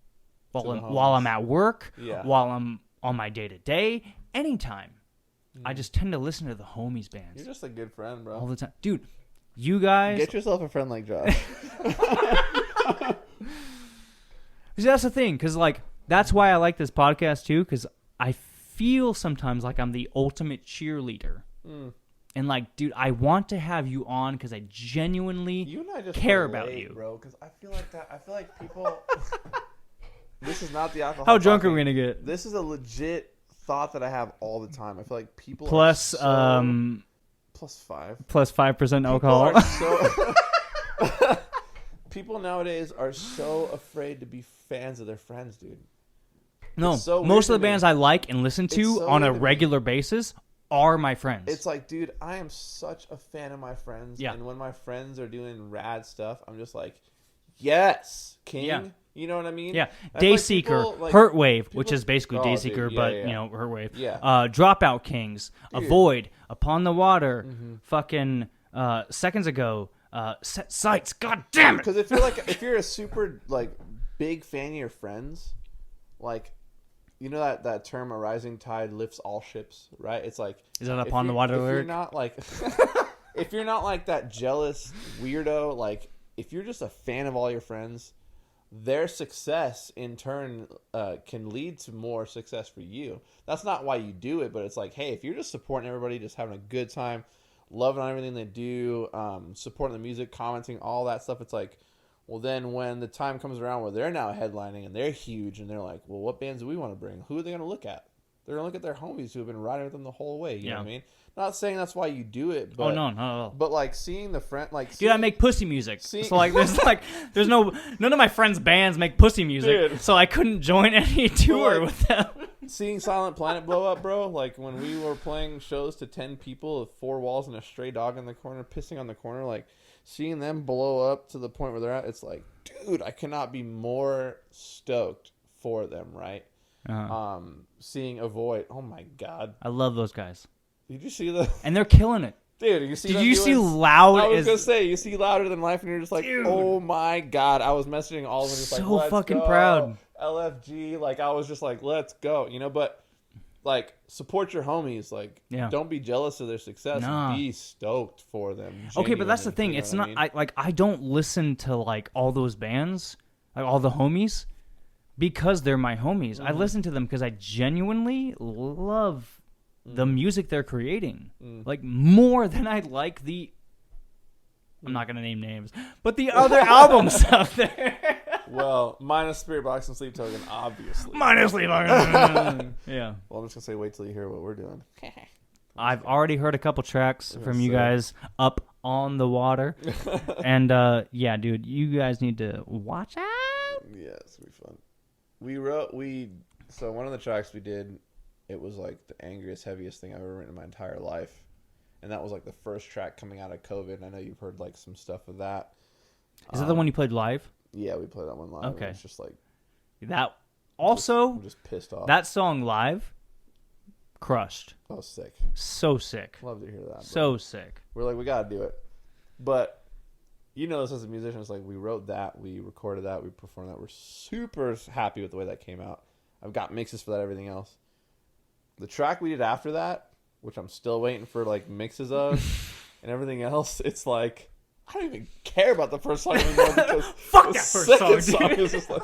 while To the while I'm homies. at work, Yeah. while I'm on my day to day, anytime. I just tend to listen to the homies bands You're just a good friend, bro. all the time, dude. You guys, Get yourself a friend like Josh. see, that's the thing, because like that's why I like this podcast too, because I feel sometimes like I'm the ultimate cheerleader. And like, dude, I want to have you on because I genuinely You and I just care relate, about you. bro. Because I feel like that. I feel like people. This is not the alcohol. How drunk are talking. we gonna get? This is a legit thought that I have all the time. I feel like people Plus, are so, plus 5. plus 5% People alcohol. are so- people nowadays are so afraid to be fans of their friends, dude. No, It's so most of weird the to me. bands I like and listen to It's so on a weird to me. regular basis are my friends. It's like, dude, I am such a fan of my friends. Yeah. And when my friends are doing rad stuff, I'm just like, yes, king. Yeah. You know what I mean? yeah, I feel like Dayseeker, people, like, Hurtwave, people- which is basically Oh, Dayseeker, dude, yeah, but yeah. you know, Hurtwave. Yeah. Dropout Kings, Dude. Avoid, Upon the Water, Mm-hmm. fucking Seconds Ago, Set Sights. God damn it! Because I feel like if you're a super like big fan of your friends, like you know that term "a rising tide lifts all ships," right? It's like Is that if Upon the you- Water if you're lyric? not like if you're not like that jealous weirdo, like if you're just a fan of all your friends, their success in turn can lead to more success for you. That's not why you do it, but it's like, hey, if you're just supporting everybody, just having a good time, loving on everything they do, supporting the music, commenting, all that stuff, it's like, well, then when the time comes around where they're now headlining and they're huge and they're like, well, what bands do we want to bring? Who are they going to look at? They're going to look at their homies who have been riding with them the whole way. You know what I mean? Not saying that's why you do it, but Oh no, not at all. but like seeing the friend, like Dude, I seeing- make pussy music. See- So there's none of my friends' bands make pussy music. Dude. So I couldn't join any tour like- with them. seeing Silent Planet blow up, bro. Like when we were playing shows to 10 people with 4 walls and a stray dog in the corner, pissing on the corner, like seeing them blow up to the point where they're at, it's like, dude, I cannot be more stoked for them, right? Seeing Avoid, oh my god, I love those guys, did you see the and they're killing it. dude? You see? Did them you see doing- Loud? I was Is gonna say, you see Louder Than Life, and you're just like, Dude. oh my god! I was messaging all of them, just like, So let's fucking go. proud. LFG, like I was just like, let's go, you know. But like, support your homies. Like, Yeah. don't be jealous of their success. Nah. Be stoked for them. Okay, but that's the thing. genuinely, you It's know not. what I mean? I don't listen to like all those bands, like all the homies, because they're my homies. I listen to them because I genuinely love the music they're creating, like more than I like the. I'm not gonna name names, but the other albums out there. Well, minus Spirit Box and Sleep Token, obviously. Honestly, yeah. Well, I'm just gonna say, wait till you hear what we're doing. I've already heard a couple tracks from you say. guys up on the water, and yeah, dude, you guys need to watch out. Yeah, it's gonna be fun. So one of the tracks we did, it was like the angriest, heaviest thing I've ever written in my entire life. And that was like the first track coming out of COVID. And I know you've heard like some stuff of that. Is that the one you played live? Yeah, we played that one live. Okay. And it's just like, That also I'm just pissed off. that song live crushed. Oh, sick. So sick. Love to hear that. Bro. So sick. We're like, we gotta do it. But you know, this as a musician, it's like we wrote that, we recorded that, we performed that. We're super happy with the way that came out. I've got mixes for that, everything else. The track we did after that, which I'm still waiting for like mixes of and everything else, it's like I don't even care about the first song anymore because Fuck the that first second song, dude. is just like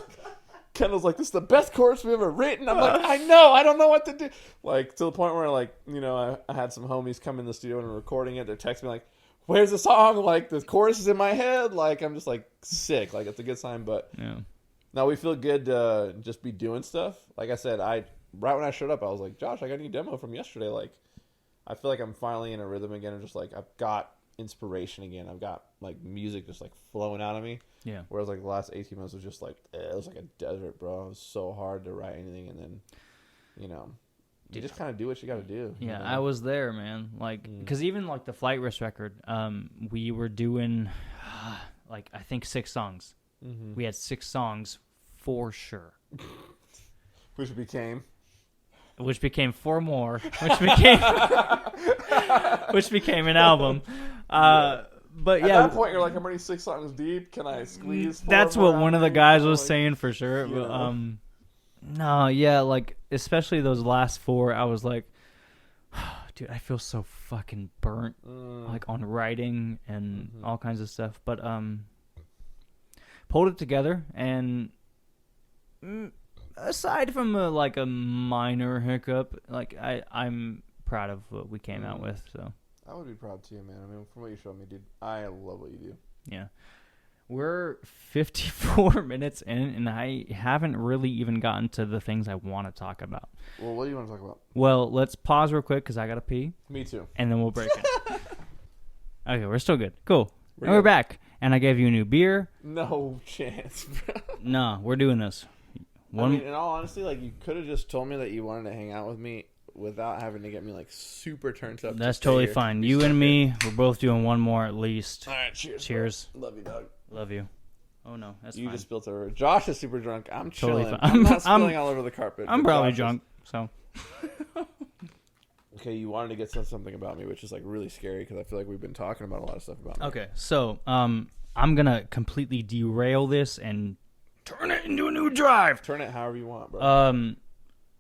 Kendall's like, this is the best chorus we've ever written. I'm like, I know, I don't know what to do. Like to the point where like, you know, I had some homies come in the studio and were recording it. They're texting me like, where's the song? Like, the chorus is in my head. Like, I'm just, like, sick. Like, it's a good sign. But Yeah. no, we feel good to just be doing stuff. Like I said, right when I showed up, I was like, Josh, I got a new demo from yesterday. Like, I feel like I'm finally in a rhythm again. And just, like, I've got inspiration again. I've got, like, music just, like, flowing out of me. Yeah. Whereas, like, the last 18 months was just, like, it was like a desert, bro. It was so hard to write anything. And then, you know, you just kind of do what you got to do. Yeah, you know? I was there, man. Like, because even like the Flight Risk record, we were doing like I think 6 songs. Mm-hmm. We had 6 songs for sure, Which became 4 more, which became an album. But at yeah, that point, you're like, I'm already 6 songs deep. Can I squeeze? 4 that's more what out one of the me? guys You know, was like, saying for sure. you But, know. no, yeah, like especially those last 4, I was like, dude, I feel so fucking burnt, like on writing and all kinds of stuff. But pulled it together, and aside from a minor hiccup, like I'm proud of what we came out with. So I would be proud too, man. I mean, from what you showed me, dude, I love what you do. yeah. We're 54 minutes in, and I haven't really even gotten to the things I want to talk about. Well, what do you want to talk about? Well, let's pause real quick because I got to pee, Me too. and then we'll break it. Okay, we're still good. Cool. We're And we're good. back, and I gave you a new beer. No chance, bro. No, we're doing this. I mean, in all honesty, like, you could have just told me that you wanted to hang out with me without having to get me, like, super turned up. That's to stay totally here. fine. You and me, we're both doing one more at least. All right, cheers. Cheers. Bro. Love you, dog. Love you. Oh, no, that's You fine. just spilled over. Josh is super drunk. I'm Totally chilling. fine. I'm not I'm- spilling all over the carpet. I'm but probably Josh is- drunk, so. Okay, you wanted to get to something about me, which is, like, really scary because I feel like we've been talking about a lot of stuff about me. Okay, so I'm going to completely derail this and turn it into a new drive. Turn it however you want, bro.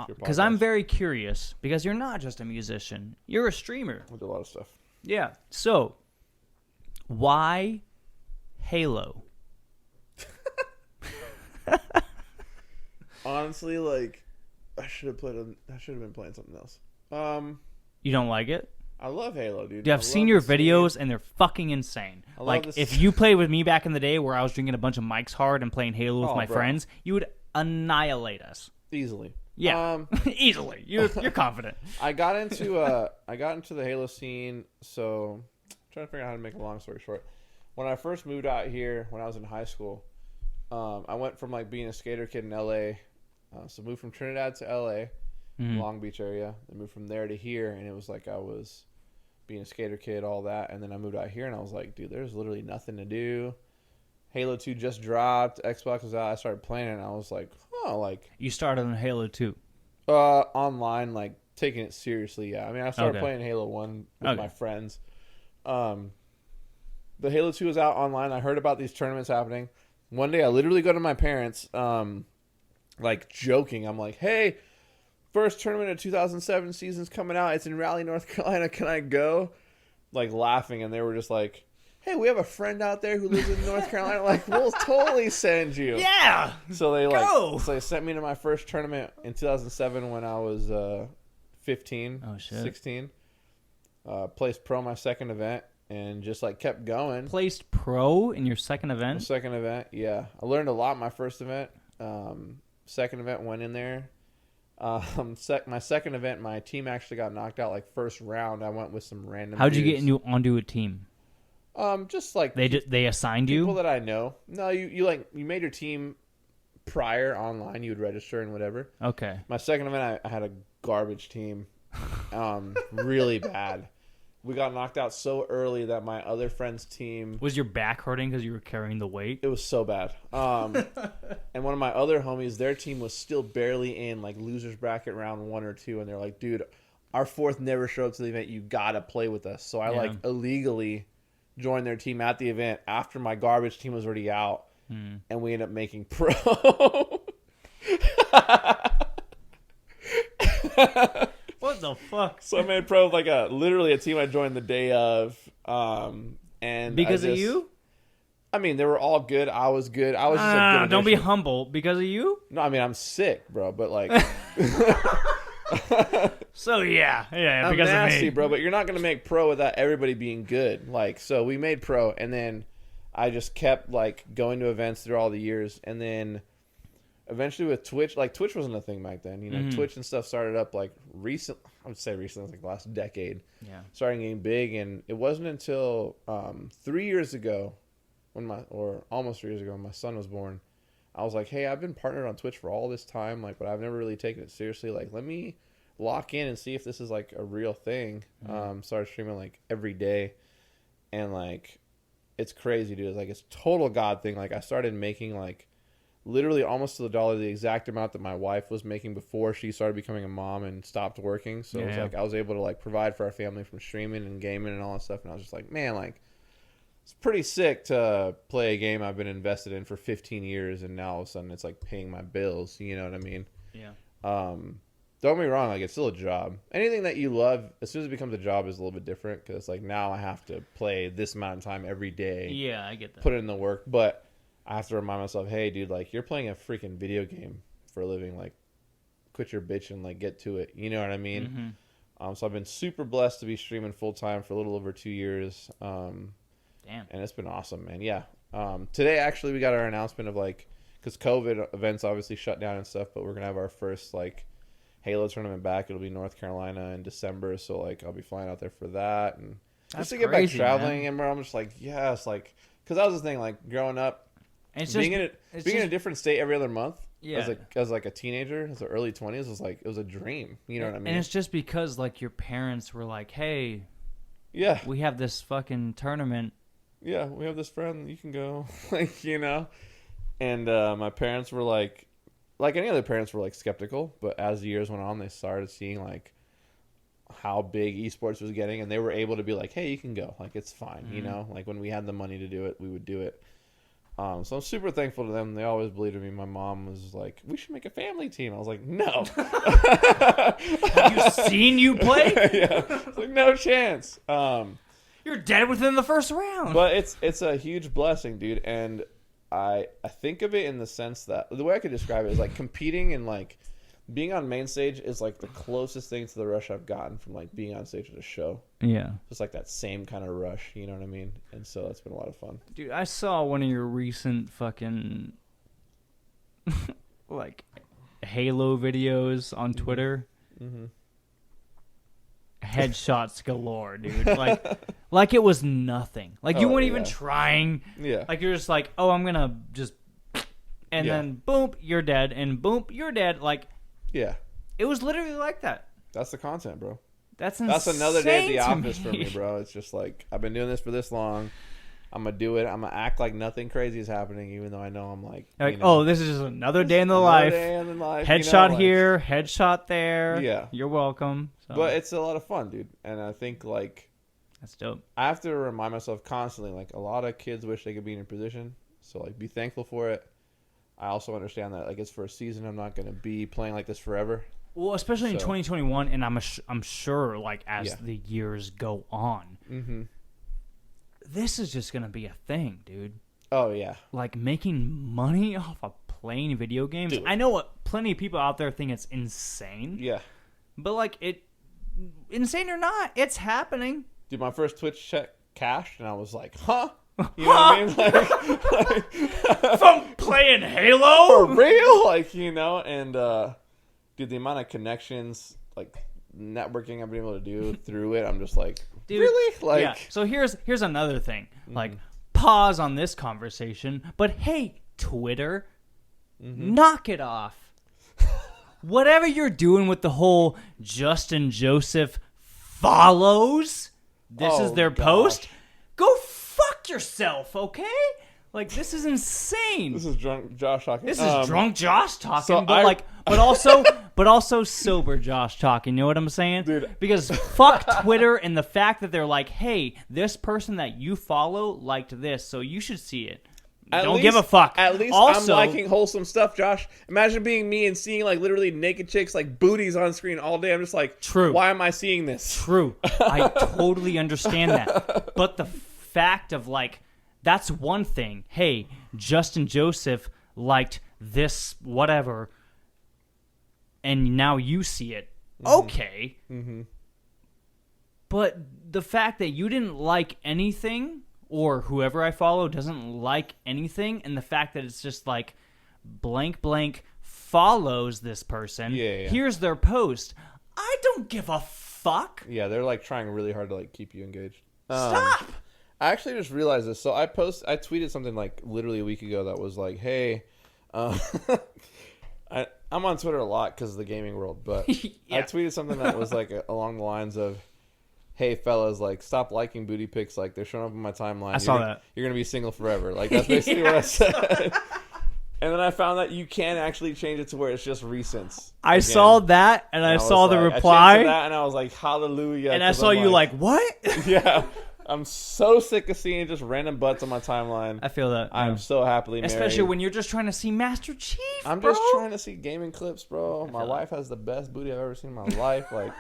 Because I'm very curious, because you're not just a musician, you're a streamer. We do a lot of stuff. Yeah. So, why Halo? Honestly, like, I should have been playing something else. You don't like it? I love Halo, dude. Dude, I've seen your videos, and they're fucking insane. love Like, this- if you played with me back in the day where I was drinking a bunch of Mike's Hard and playing Halo with Oh, my bro. friends, you would annihilate us. Easily. Yeah, easily. You're confident. I got into the Halo scene. So, I'm trying to figure out how to make a long story short. When I first moved out here, when I was in high school, I went from like being a skater kid in LA. So moved from Trinidad to LA, Long Beach area. Then moved from there to here, and it was like I was being a skater kid, all that. And then I moved out here, and I was like, dude, there's literally nothing to do. Halo 2 just dropped. Xbox was out. I started playing it, and I was like, oh, like You started on Halo 2. online, like taking it seriously. Yeah, I mean, I started Okay. playing Halo 1 with Okay. my friends. The Halo 2 is out online. I heard about these tournaments happening. One day, I literally go to my parents, like joking. I'm like, "Hey, first tournament of 2007 season's coming out. It's in Raleigh, North Carolina. Can I go?" Like laughing, and they were just like, "Hey, we have a friend out there who lives in North Carolina. Like, we'll totally send you." Yeah! So they Go! so they sent me to my first tournament in 2007 when I was 15, Oh, shit. 16. Placed pro my second event and just like kept going. Placed pro in your second My event? second event, yeah. I learned a lot my first event. Second event went in there. My second event, my team actually got knocked out like first round. I went with some random. How'd you dudes. get onto a team? Just like They assigned people you? that I know. No, you made your team prior online. You would register and whatever. Okay. My second event, I had a garbage team, really bad. We got knocked out so early that my other friend's team, Was your back hurting because you were carrying the weight? it was so bad. And one of my other homies, their team was still barely in like losers bracket round 1 or 2, and they're like, "Dude, our fourth never showed up to the event. You gotta play with us." So I Yeah. like illegally joined their team at the event after my garbage team was already out, and we ended up making pro. What the fuck? So I made pro with like literally a team I joined the day of, and Because of you? I mean, they were all good. I was good. I was just a good Don't be addition. humble. Because of you? No, I mean I'm sick, bro. But like, So yeah, I'm because nasty, of me, bro. But you're not gonna make pro without everybody being good. Like, so we made pro, and then I just kept like going to events through all the years, and then eventually with Twitch, like Twitch wasn't a thing back then. You know, Twitch and stuff started up like recent. I would say recently, like the last decade. Yeah. Starting getting big, and it wasn't until 3 years ago, almost 3 years ago, when my son was born. I was like, hey, I've been partnered on Twitch for all this time, like, but I've never really taken it seriously. Like, let me lock in and see if this is like a real thing. Started streaming like every day, and like it's crazy, dude. It's like it's total God thing. Like I started making like literally almost to the dollar the exact amount that my wife was making before she started becoming a mom and stopped working. So it was like I was able to like provide for our family from streaming and gaming and all that stuff. And I was just like, man, like it's pretty sick to play a game I've been invested in for 15 years, and now all of a sudden it's like paying my bills. You know what I mean? Yeah. Don't get me wrong, like it's still a job. Anything that you love, as soon as it becomes a job, is a little bit different, because like now I have to play this amount of time every day. Yeah, I get that. Put in the work, but I have to remind myself, hey, dude, like you're playing a freaking video game for a living. Like, quit your bitch and like get to it. You know what I mean? So I've been super blessed to be streaming full time for a little over 2 years. Damn. And it's been awesome, man. Yeah. Today actually we got our announcement of like, because COVID events obviously shut down and stuff, but we're gonna have our first like Halo tournament back. It'll be North Carolina in December, so like I'll be flying out there for that, and just to get back traveling. Man. And I'm just like, yes, like, because that was the thing, like growing up, and being in a different state every other month. Yeah. As like a teenager, as the early 20s, was like it was a dream. You know what I mean? And it's just because like your parents were like, hey, yeah, we have this fucking tournament. Yeah, we have this friend, you can go, like, you know. And my parents were like any other parents were like skeptical, but as the years went on, they started seeing like how big esports was getting, and they were able to be like, hey, you can go, like it's fine, you know. Like when we had the money to do it, we would do it. So I'm super thankful to them. They always believed in me. My mom was like, we should make a family team. I was like, no. Have you seen you play? Yeah, it's like no chance. You're dead within the first round. But it's a huge blessing, dude. And I think of it in the sense that the way I could describe it is like competing and like being on main stage is like the closest thing to the rush I've gotten from like being on stage at a show. Yeah. Just like that same kind of rush, you know what I mean? And so that's been a lot of fun. Dude, I saw one of your recent fucking like Halo videos on Twitter. Mm-hmm. Headshots galore, dude. Like it was nothing. Like you weren't even trying. Yeah. Like you're just like, oh, I'm gonna just, and then boom, you're dead, and boom, you're dead. Like, yeah, it was literally like that. That's the content, bro. That's insane. That's another day at the office for me, bro. It's just like I've been doing this for this long. I'm gonna do it. I'm gonna act like nothing crazy is happening, even though I know I'm like, you know, oh, this is just another day in the life. Headshot you know, here, headshot there. Yeah, you're welcome. So. But it's a lot of fun, dude. And I think like that's dope. I have to remind myself constantly, like a lot of kids wish they could be in your position. So like, be thankful for it. I also understand that like it's for a season. I'm not gonna be playing like this forever. Well, especially in 2021, and I'm sure like as the years go on. Mm-hmm. This is just going to be a thing, dude. Oh, yeah. Like, making money off of playing video games. Dude. I know plenty of people out there think it's insane. Yeah. But, like, insane or not, it's happening. Dude, my first Twitch check cashed, and I was like, huh? You know what I mean? Like, from playing Halo? For real? Like, you know? And, dude, the amount of connections, like, networking I've been able to do through it, I'm just like, dude, really? Like, yeah. So here's another thing. Like, pause on this conversation, but hey, Twitter, knock it off. Whatever you're doing with the whole Justin Joseph follows, this is their post, go fuck yourself, okay? Like, this is insane. This is drunk Josh talking. This is drunk Josh talking, but also sober Josh talking. You know what I'm saying? Dude. Because fuck Twitter and the fact that they're like, hey, this person that you follow liked this, so you should see it. Don't give a fuck. At least also, I'm liking wholesome stuff, Josh. Imagine being me and seeing like literally naked chicks, like booties on screen all day. I'm just like, true. Why am I seeing this? True. I totally understand that. But the fact of like, that's one thing. Hey, Justin Joseph liked this whatever, and now you see it. Okay. Mm-hmm. But the fact that you didn't like anything, or whoever I follow doesn't like anything, and the fact that it's just like blank blank follows this person, Yeah. here's their post. I don't give a fuck. Yeah, they're like trying really hard to like keep you engaged. Stop. I actually just realized this. So I tweeted something like literally a week ago that was like, "Hey, I'm on Twitter a lot because of the gaming world, but Yeah. I tweeted something that was like along the lines of, "Hey fellas, like stop liking booty pics. Like they're showing up on my timeline. I saw that. You're gonna be single forever. Like that's basically what I said." And then I found that you can actually change it to where it's just recents. I again. saw that, and I was saw the like- reply, I changed to that, and I was like, "Hallelujah!" and I 'cause saw I'm you like, what? yeah. I'm so sick of seeing just random butts on my timeline. I feel that. I'm so happily married. Especially when you're just trying to see Master Chief, I'm bro. just trying to see gaming clips, bro. My wife has the best booty I've ever seen in my life. Like,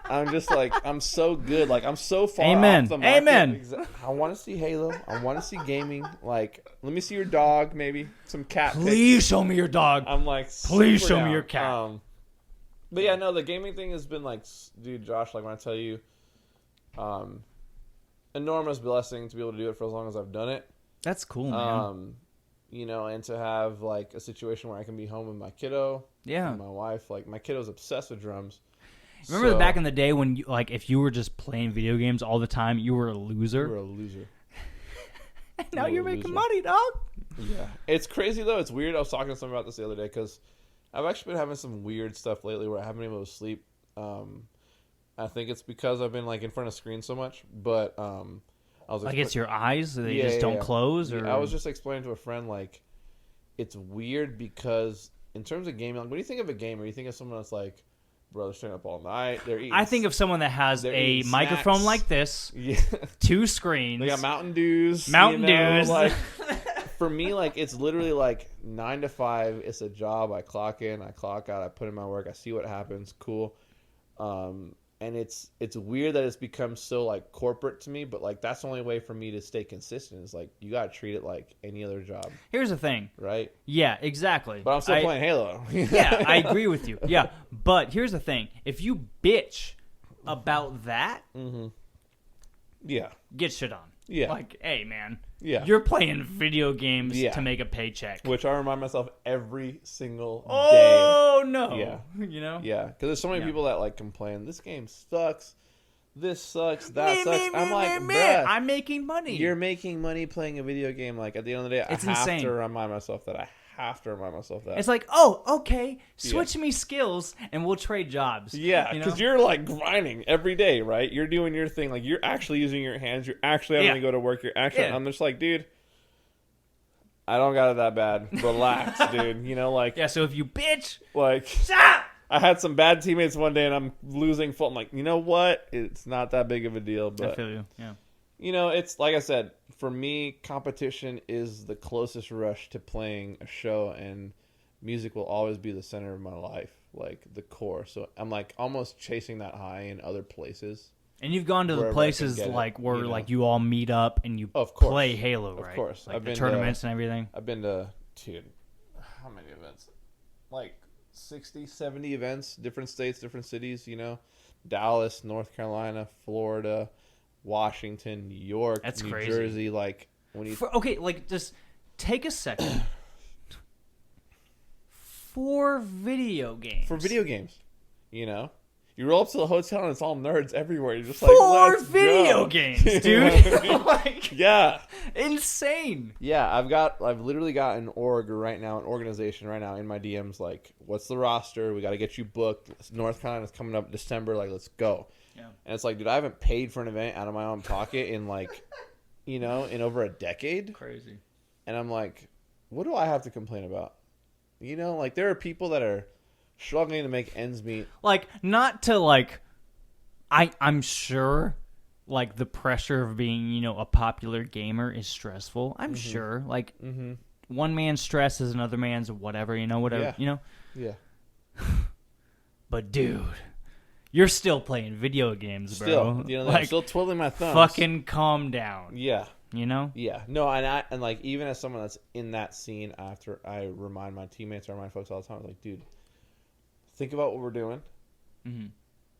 I'm just like, I'm so good. Like, I'm so far Amen. off the market. Amen. I want to see Halo. I want to see gaming. Like, let me see your dog, maybe. Some cat pics. Please show me your dog. I'm like, Please super show me down. your cat. But yeah, no, the gaming thing has been like, dude, Josh, like when I tell you, enormous blessing to be able to do it for as long as I've done it. That's cool, man. You know, and to have like a situation where I can be home with my kiddo, Yeah. and my wife. Like my kiddo's obsessed with drums. Remember back in the day when you, like, if you were just playing video games all the time, you were a loser. You were a loser. Now you you're were a making loser. money, dog. Yeah, it's crazy though. It's weird. I was talking to someone about this the other day because I've actually been having some weird stuff lately where I haven't been able to sleep. I think it's because I've been like in front of screens so much, but I was Like it's your eyes, they just don't close, or I was just explaining to a friend like it's weird because in terms of gaming, like when you think of a gamer, you think of someone that's like, bro, they're staying up all night. They're eating. I think of someone that has they're a eating microphone snacks. like this, yeah. 2 screens. They got Mountain Dews. Mountain you know, Dews. Like for me, like it's literally like 9 to 5. It's a job. I clock in, I clock out, I put in my work, I see what happens. Cool. And it's weird that it's become so like corporate to me, but like that's the only way for me to stay consistent. Is like you gotta treat it like any other job, Here's the thing. right? Yeah, exactly. But I'm still playing Halo. Yeah, I agree with you. Yeah, but here's the thing. If you bitch about that, Yeah. get shit on. Yeah. Like, hey, man. Yeah. You're playing video games Yeah. to make a paycheck. Which I remind myself every single day. Oh, no. Yeah. You know? Yeah, because there's so many Yeah. people that like complain. This game sucks. This sucks. That Me, sucks. me, I'm me, like, me, bruh, I'm making money. you're making money playing a video game. Like at the end of the day, It's I have insane. to remind myself that. It's like, oh, okay, switch me skills and we'll trade jobs. Yeah, you know? because you're like grinding every day, right? You're doing your thing. Like you're actually using your hands. You're actually having Yeah. to go to work. You're actually. Yeah. I'm just like, dude, I don't got it that bad. Relax, dude. You know, like, Yeah, so if you bitch, like stop! I had some bad teammates one day, and I'm losing full. I'm like, you know what? It's not that big of a deal, I but feel you, yeah. you know, it's like I said. For me, competition is the closest rush to playing a show, and music will always be the center of my life, like the core. So I'm like almost chasing that high in other places. And you've gone to the Wherever I places can get it, like where you know? like you all meet up and you Of course. play Halo, Of right? course. Like I've the been tournaments and everything. I've been to, dude, how many events? Like 60, 70 events, different states, different cities, you know? Dallas, North Carolina, Florida, Washington, New York, That's New crazy. Jersey. Like, when you... Okay, like just take a second. For video games. For video games, you know? You roll up to the hotel and it's all nerds everywhere. You're just like, For let's video go. games, You dude. know what I mean? Like, Yeah. insane. Yeah, I've literally got an organization right now in my DMs, like, what's the roster? We got to get you booked. North Carolina's coming up in December. Like, let's go. Yeah. And it's like, dude, I haven't paid for an event out of my own pocket in like, you know, in over a decade. Crazy. And I'm like, what do I have to complain about? You know, like there are people that are struggling to make ends meet. Like, not to like I'm sure like the pressure of being, you know, a popular gamer is stressful. I'm sure. Like one man's stress is another man's whatever, you know, whatever, Yeah. you know? Yeah. But dude, you're still playing video games, bro. Still, you know, I'm like, still twiddling my thumbs. fucking calm down. Yeah. You know? Yeah, no, and like even as someone that's in that scene, after I remind my teammates, I remind folks all the time, like, dude, think about what we're doing.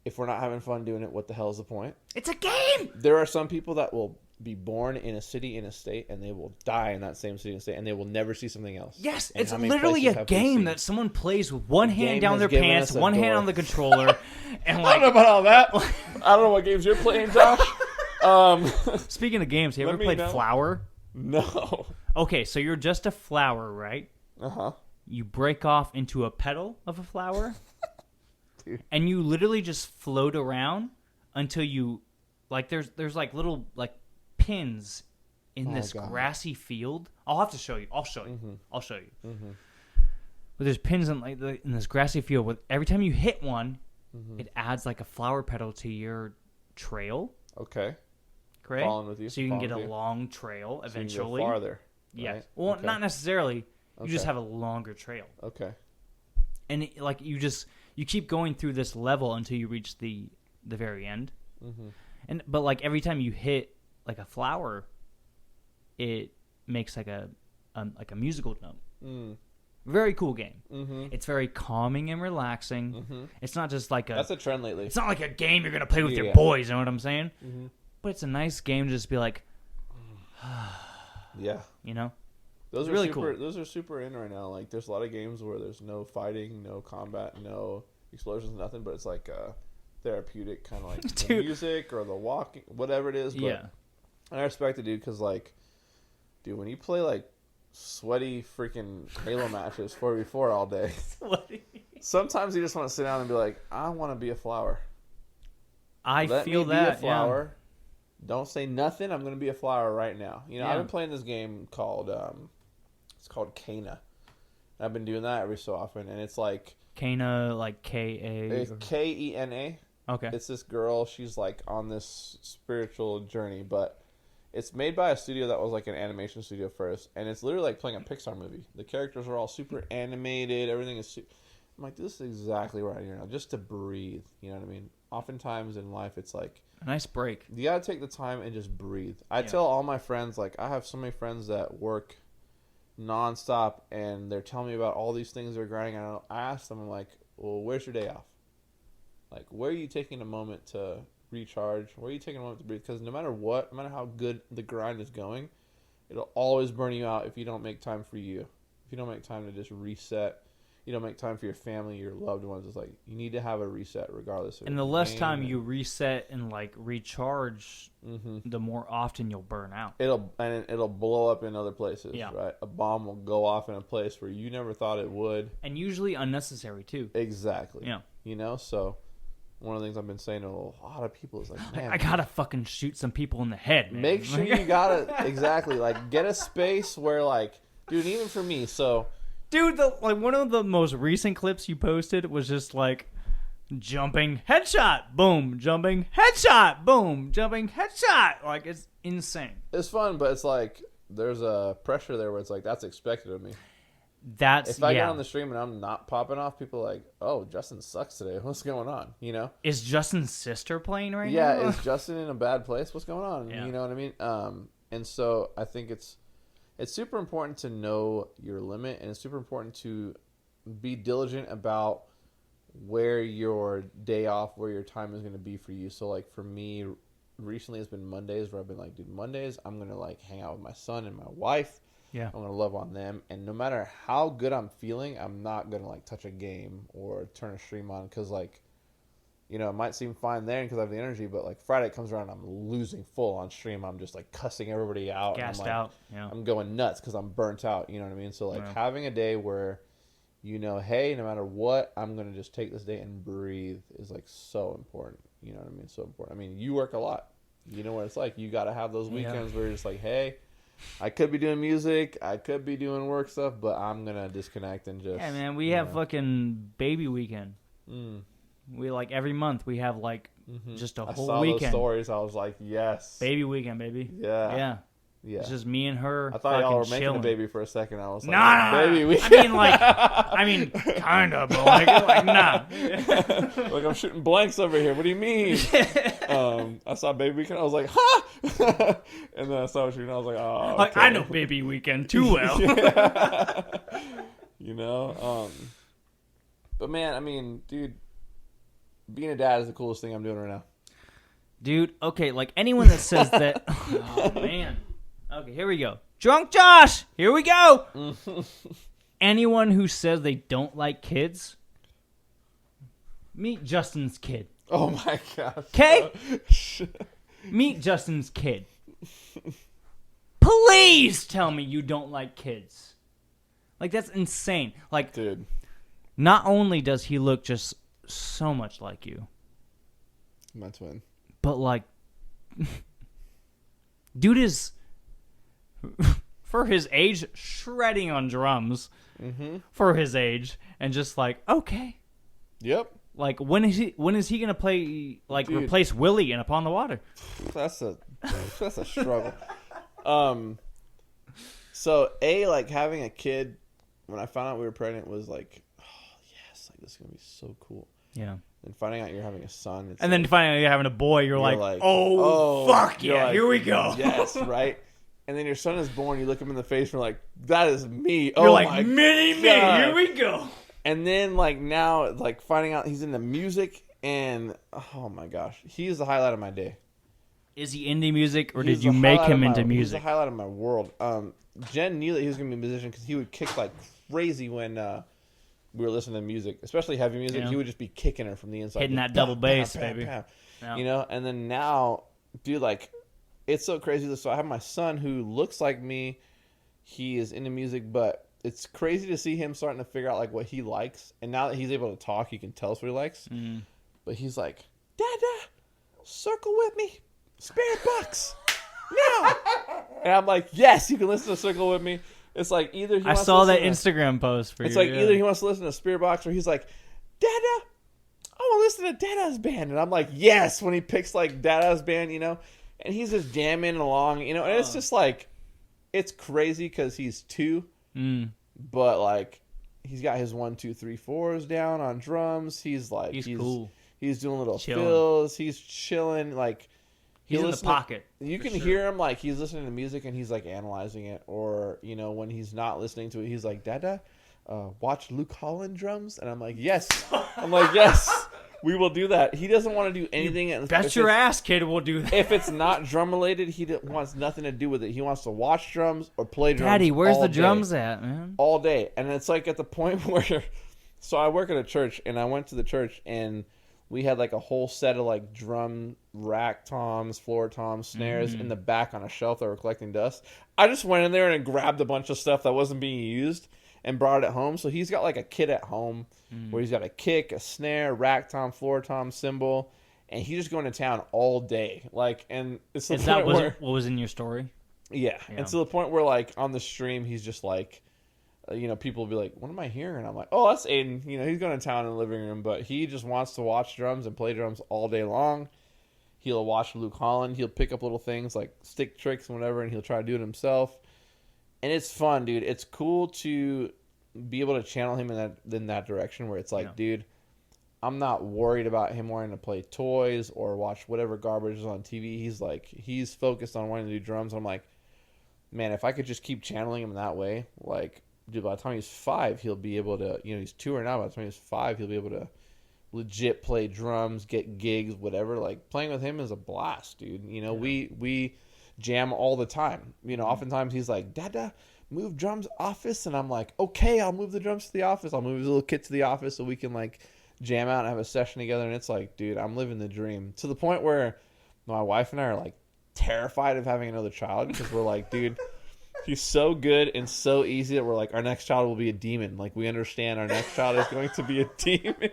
if we're not having fun doing it, what the hell is the point? It's a game. There are some people that will be born in a city, in a state, and they will die in that same city and state, and they will never see something else. Yes, And it's how many literally places a have we game seen? that someone plays with one hand game down has their given pants, us a one hand door. on the controller, and I don't like. know about all that. I don't know what games you're playing, Josh. Speaking of games, have you Let ever me played know. Flower? No. Okay, so you're just a flower, right? Uh-huh. You break off into a petal of a flower, Dude. and you literally just float around until you, like, there's like little like pins in this God. grassy field. I'll have to show you. I'll show you. Mm-hmm. I'll show you. Mm-hmm. But there's pins in in this grassy field. With every time you hit one, Mm-hmm. it adds like a flower petal to your trail. Okay. Correct. Following with you, So you can get following a with you. long trail So you can eventually. go farther. Yes. Right? Well, Okay. not necessarily. You just Okay. have a longer trail. Okay. And like you keep going through this level until you reach the very end. Mm-hmm. But like every time you hit like a flower, it makes like a musical note. Mm. Very cool game. Mm-hmm. It's very calming and relaxing. Mm-hmm. It's not just like That's a trend lately. it's not like a game you're gonna play with your Yeah. boys. You know what I'm saying? Mm-hmm. But it's a nice game to just be like, Yeah. you know. Those It's are really super, cool. Those are super in right now. Like, there's a lot of games where there's no fighting, no combat, no explosions, nothing. But it's like therapeutic, kind of like the Dude. music or the walking, whatever it is. But Yeah. I respect it, dude, because like, dude, when you play like sweaty freaking Halo matches 4v4 all day, sometimes you just want to sit down and be like, I want to be a flower. I Let feel me that. be a flower. Don't say nothing. I'm gonna be a flower right now. You know, Yeah. I've been playing this game called it's called Kana. I've been doing that every so often, and it's like Yeah. Kana, like K-A. it's Kena. Okay. It's this girl. She's like on this spiritual journey, but it's made by a studio that was like an animation studio first, and it's literally like playing a Pixar movie. The characters are all super animated. Everything is. I'm like, this is exactly right here now, just to breathe. You know what I mean? Oftentimes in life, it's like. A nice break. You gotta take the time and just breathe. I Yeah. tell all my friends, like, I have so many friends that work nonstop, and they're telling me about all these things they're grinding on. I ask them, I'm like, well, where's your day off? Like, where are you taking a moment to recharge? Where are you taking a moment to breathe? Because no matter what, no matter how good the grind is going, it'll always burn you out if you don't make time for you. If you don't make time to just reset, you don't make time for your family, your loved ones. It's like, you need to have a reset regardless of And the less pain time and- you reset and like recharge, Mhm. the more often you'll burn out. It'll blow up in other places, Yeah. right? A bomb will go off in a place where you never thought it would. And usually unnecessary too. Exactly. Yeah. You know, so one of the things I've been saying to a lot of people is like, man, I gotta fucking shoot some people in the head, man. make sure you gotta exactly like get a space where like, dude, even for me, so Dude, one of the most recent clips you posted was just like jumping headshot, boom, jumping headshot, boom, jumping headshot. Like it's insane. it's fun, but it's like there's a pressure there where it's like that's expected of me. That's If I get yeah. on the stream and I'm not popping off, people are like, oh, Justin sucks today. What's going on? You know? Is Justin's sister playing right Yeah, now? is Justin in a bad place? What's going on? Yeah. You know what I mean? And so I think it's super important to know your limit, and it's super important to be diligent about where your day off, where your time is going to be for you. So like for me, recently it's been Mondays where I've been like, dude, Mondays I'm going to like hang out with my son and my wife. Yeah. I'm going to love on them. And no matter how good I'm feeling, I'm not going to like touch a game or turn a stream on because like, you know, it might seem fine there because I have the energy, but like Friday comes around, I'm losing full on stream. I'm just like cussing everybody out. and I'm, Gassed like, out. Yeah. I'm going nuts because I'm burnt out. You know what I mean? So like Yeah. having a day where, you know, hey, no matter what, I'm going to just take this day and breathe is like so important. You know what I mean? So important. I mean, you work a lot. You know what it's like. You got to have those weekends where you're just like, hey, I could be doing music, I could be doing work stuff, but I'm going to disconnect and just. Yeah, man, we you have know. fucking baby weekend. Mm. We like every month we have like just a I whole saw weekend. those stories. I was like, yes. Baby weekend, baby. Yeah. Yeah. Yeah. It's just me and her. I thought y'all were fucking making chilling. a baby for a second. I was like, Nah, baby, we. I mean, kind of, but like, nah. Like, I'm shooting blanks over here. What do you mean? I saw Baby Weekend. I was like, ha! And then I saw shooting. I was like, oh. Like, okay. I know baby weekend too well. You know? But man, I mean, dude, being a dad is the coolest thing I'm doing right now. Dude, okay, like anyone that says that... Oh, man. Okay, here we go. Drunk Josh! Here we go! Anyone who says they don't like kids, meet Justin's kid. Oh, my gosh. Okay? Meet Justin's kid. Please tell me you don't like kids. Like, that's insane. Like, dude, not only does he look just so much like you, my twin, but like, dude is, for his age, shredding on drums. For his age, and just like, okay. Yep. Like, when is he gonna play, like, dude, replace Willie in Upon the Water? That's a struggle. So like having a kid, when I found out we were pregnant, was like, oh yes, like this is gonna be so cool. Yeah. And finding out you're having a son, and like, then finding out you're having a boy, you're like, oh fuck yeah, like, here we go. Yes, right. And then your son is born, you look him in the face, and you're like, that is me. You're oh like, my mini me, here we go. And then like now, like finding out he's into music, and oh my gosh, he's the highlight of my day. Is he into music, or did you make him into music? He's the highlight of my world. Jen knew that he was going to be a musician because he would kick like crazy when we were listening to music, especially heavy music. Yeah. He would just be kicking her from the inside. Hitting that double bass, baby. Yeah. You know, and then now, dude, like, it's so crazy. So I have my son who looks like me. He is into music, but it's crazy to see him starting to figure out like what he likes. And now that he's able to talk, he can tell us what he likes. But he's like, Dada, circle with me. Spirit Box. No. And I'm like, yes, you can listen to Circle with me. It's like either he wants I saw to that listen Instagram post for you. It's like either he wants to listen to Spirit Box or he's like, Dada, I want to listen to Dada's band. And I'm like, yes, when he picks like Dada's band, you know, and he's just jamming along, you know, and it's just like, it's crazy because he's 2, but like he's got his 1, 2, 3, 4s down on drums. He's like, he's cool. He's doing little chilling. fills. He's chilling. Like, he's in the pocket. You can hear him like he's listening to music and he's like analyzing it, or you know when he's not listening to it, he's like, Dada, watch Luke Holland drums, and I'm like, yes, we will do that. He doesn't want to do anything. Bet your ass, kid, will do that. If it's not drum related, he wants nothing to do with it. He wants to watch drums or play drums. Daddy, where's all the day. drums at, man? All day, and it's like at the point where, so I work at a church, and I went to the church and we had like a whole set of like drum rack toms, floor toms, snares in the back on a shelf that were collecting dust. I just went in there and grabbed a bunch of stuff that wasn't being used and brought it home. So he's got like a kit at home where he's got a kick, a snare, rack tom, floor tom, cymbal, and he's just going to town all day. Like, and it's the point where what was in your story? Yeah. And to the point where like on the stream he's just like, you know, people will be like, what am I hearing? I'm like, oh, that's Aiden. You know, he's going to town in the living room, but he just wants to watch drums and play drums all day long. He'll watch Luke Holland. He'll pick up little things like stick tricks and whatever, and he'll try to do it himself. And it's fun, dude. It's cool to be able to channel him in that direction where it's like, dude, I'm not worried about him wanting to play toys or watch whatever garbage is on TV. He's focused on wanting to do drums. I'm like, man, if I could just keep channeling him that way, like, dude, by the time he's 5, he'll be able to, you know, he's 2 right now. By the time he's 5, he'll be able to legit play drums, get gigs, whatever. Like, playing with him is a blast, dude. You know, we jam all the time. You know, oftentimes he's like, Dada, move drums office. And I'm like, okay, I'll move the drums to the office. I'll move his little kit to the office so we can, like, jam out and have a session together. And it's like, dude, I'm living the dream. To the point where my wife and I are, like, terrified of having another child because we're like, dude, he's so good and so easy that we're like, our next child will be a demon. Like, we understand our next child is going to be a demon.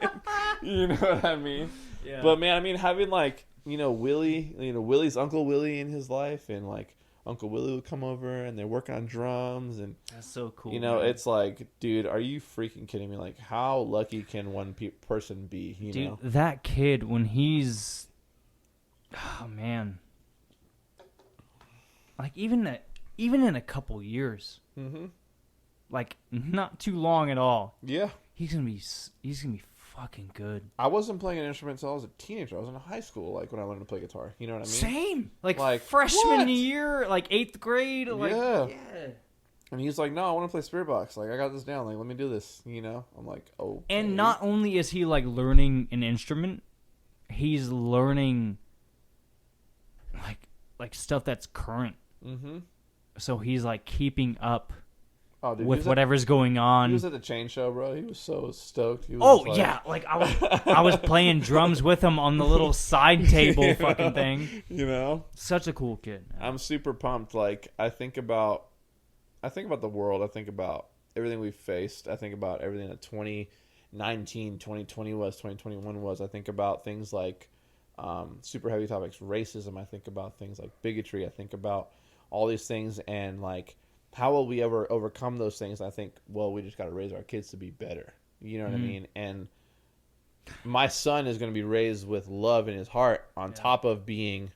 You know what I mean? Yeah. But, man, I mean, having, like, you know, Willie, you know, Willie's Uncle Willie in his life, and, like, Uncle Willie would come over, and they're working on drums. And that's so cool. You know, man. It's like, dude, are you freaking kidding me? Like, how lucky can one person be, you know? That kid, when he's... Oh, man. Like, even in a couple years, like not too long at all. Yeah, he's gonna be fucking good. I wasn't playing an instrument until I was a teenager. I was in high school, like when I learned to play guitar. You know what I mean? Same, like freshman year, like 8th grade. Like, yeah. And he's like, "No, I want to play Spirit Box. Like, I got this down. Like, let me do this." You know? I'm like, "Oh." And not only is he like learning an instrument, he's learning like stuff that's current. Mm-hmm. So he's like keeping up Dude, with whatever's going on. He was at the chain show, bro. He was so stoked. He was I was playing drums with him on the little side table fucking thing. You know, such a cool kid. I'm super pumped. Like I think about the world. I think about everything we've faced. I think about everything that 2019, 2020 was, 2021 was. I think about things like super heavy topics, racism. I think about things like bigotry. I think about all these things and like, how will we ever overcome those things? I think, well, we just got to raise our kids to be better. You know what I mean? And my son is going to be raised with love in his heart on top of being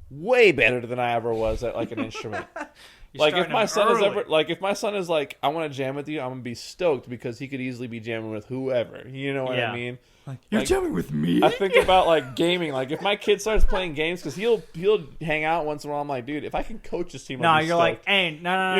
way better than I ever was at like an instrument. Like if my son is like, I want to jam with you, I'm going to be stoked because he could easily be jamming with whoever. You know what I mean? You're jamming with me? I think about like gaming. Like if my kid starts playing games, because he'll hang out once in a while. I'm like, dude, if I can coach this team, no, you're stoked. like, hey, no,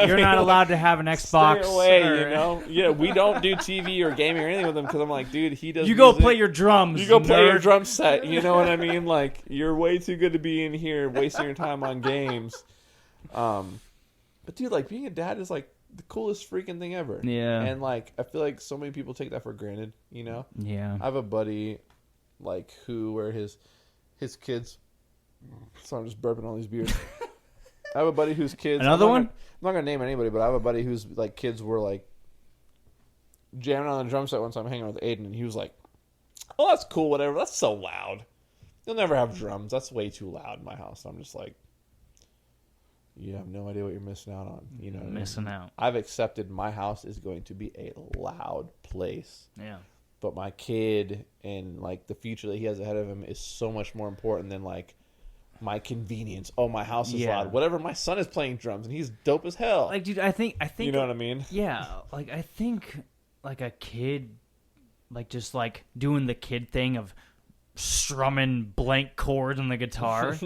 you're not allowed to have an Xbox. Stay away, you know? Yeah, we don't do TV or gaming or anything with him because I'm like, dude, he does. You go play your drums. You go play your drum set. You know what I mean? Like you're way too good to be in here wasting your time on games. But dude, like being a dad is like the coolest freaking thing ever. Yeah. And like I feel like so many people take that for granted, you know? Yeah. I have a buddy like where his kids, so I'm just burping all these beers. I have a buddy whose kids I'm not gonna name anybody, but I have a buddy whose like kids were like jamming on the drum set one time hanging out with Aiden, and he was like, oh, that's cool, whatever, that's so loud. You'll never have drums. That's way too loud in my house. I'm just like, you have no idea what you're missing out on. You know, missing out. I've accepted my house is going to be a loud place. Yeah. But my kid and like the future that he has ahead of him is so much more important than like my convenience. Oh, my house is loud. Whatever. My son is playing drums and he's dope as hell. Like, dude, I think you know what I mean? Yeah. Like, I think like a kid, like just like doing the kid thing of strumming blank chords on the guitar,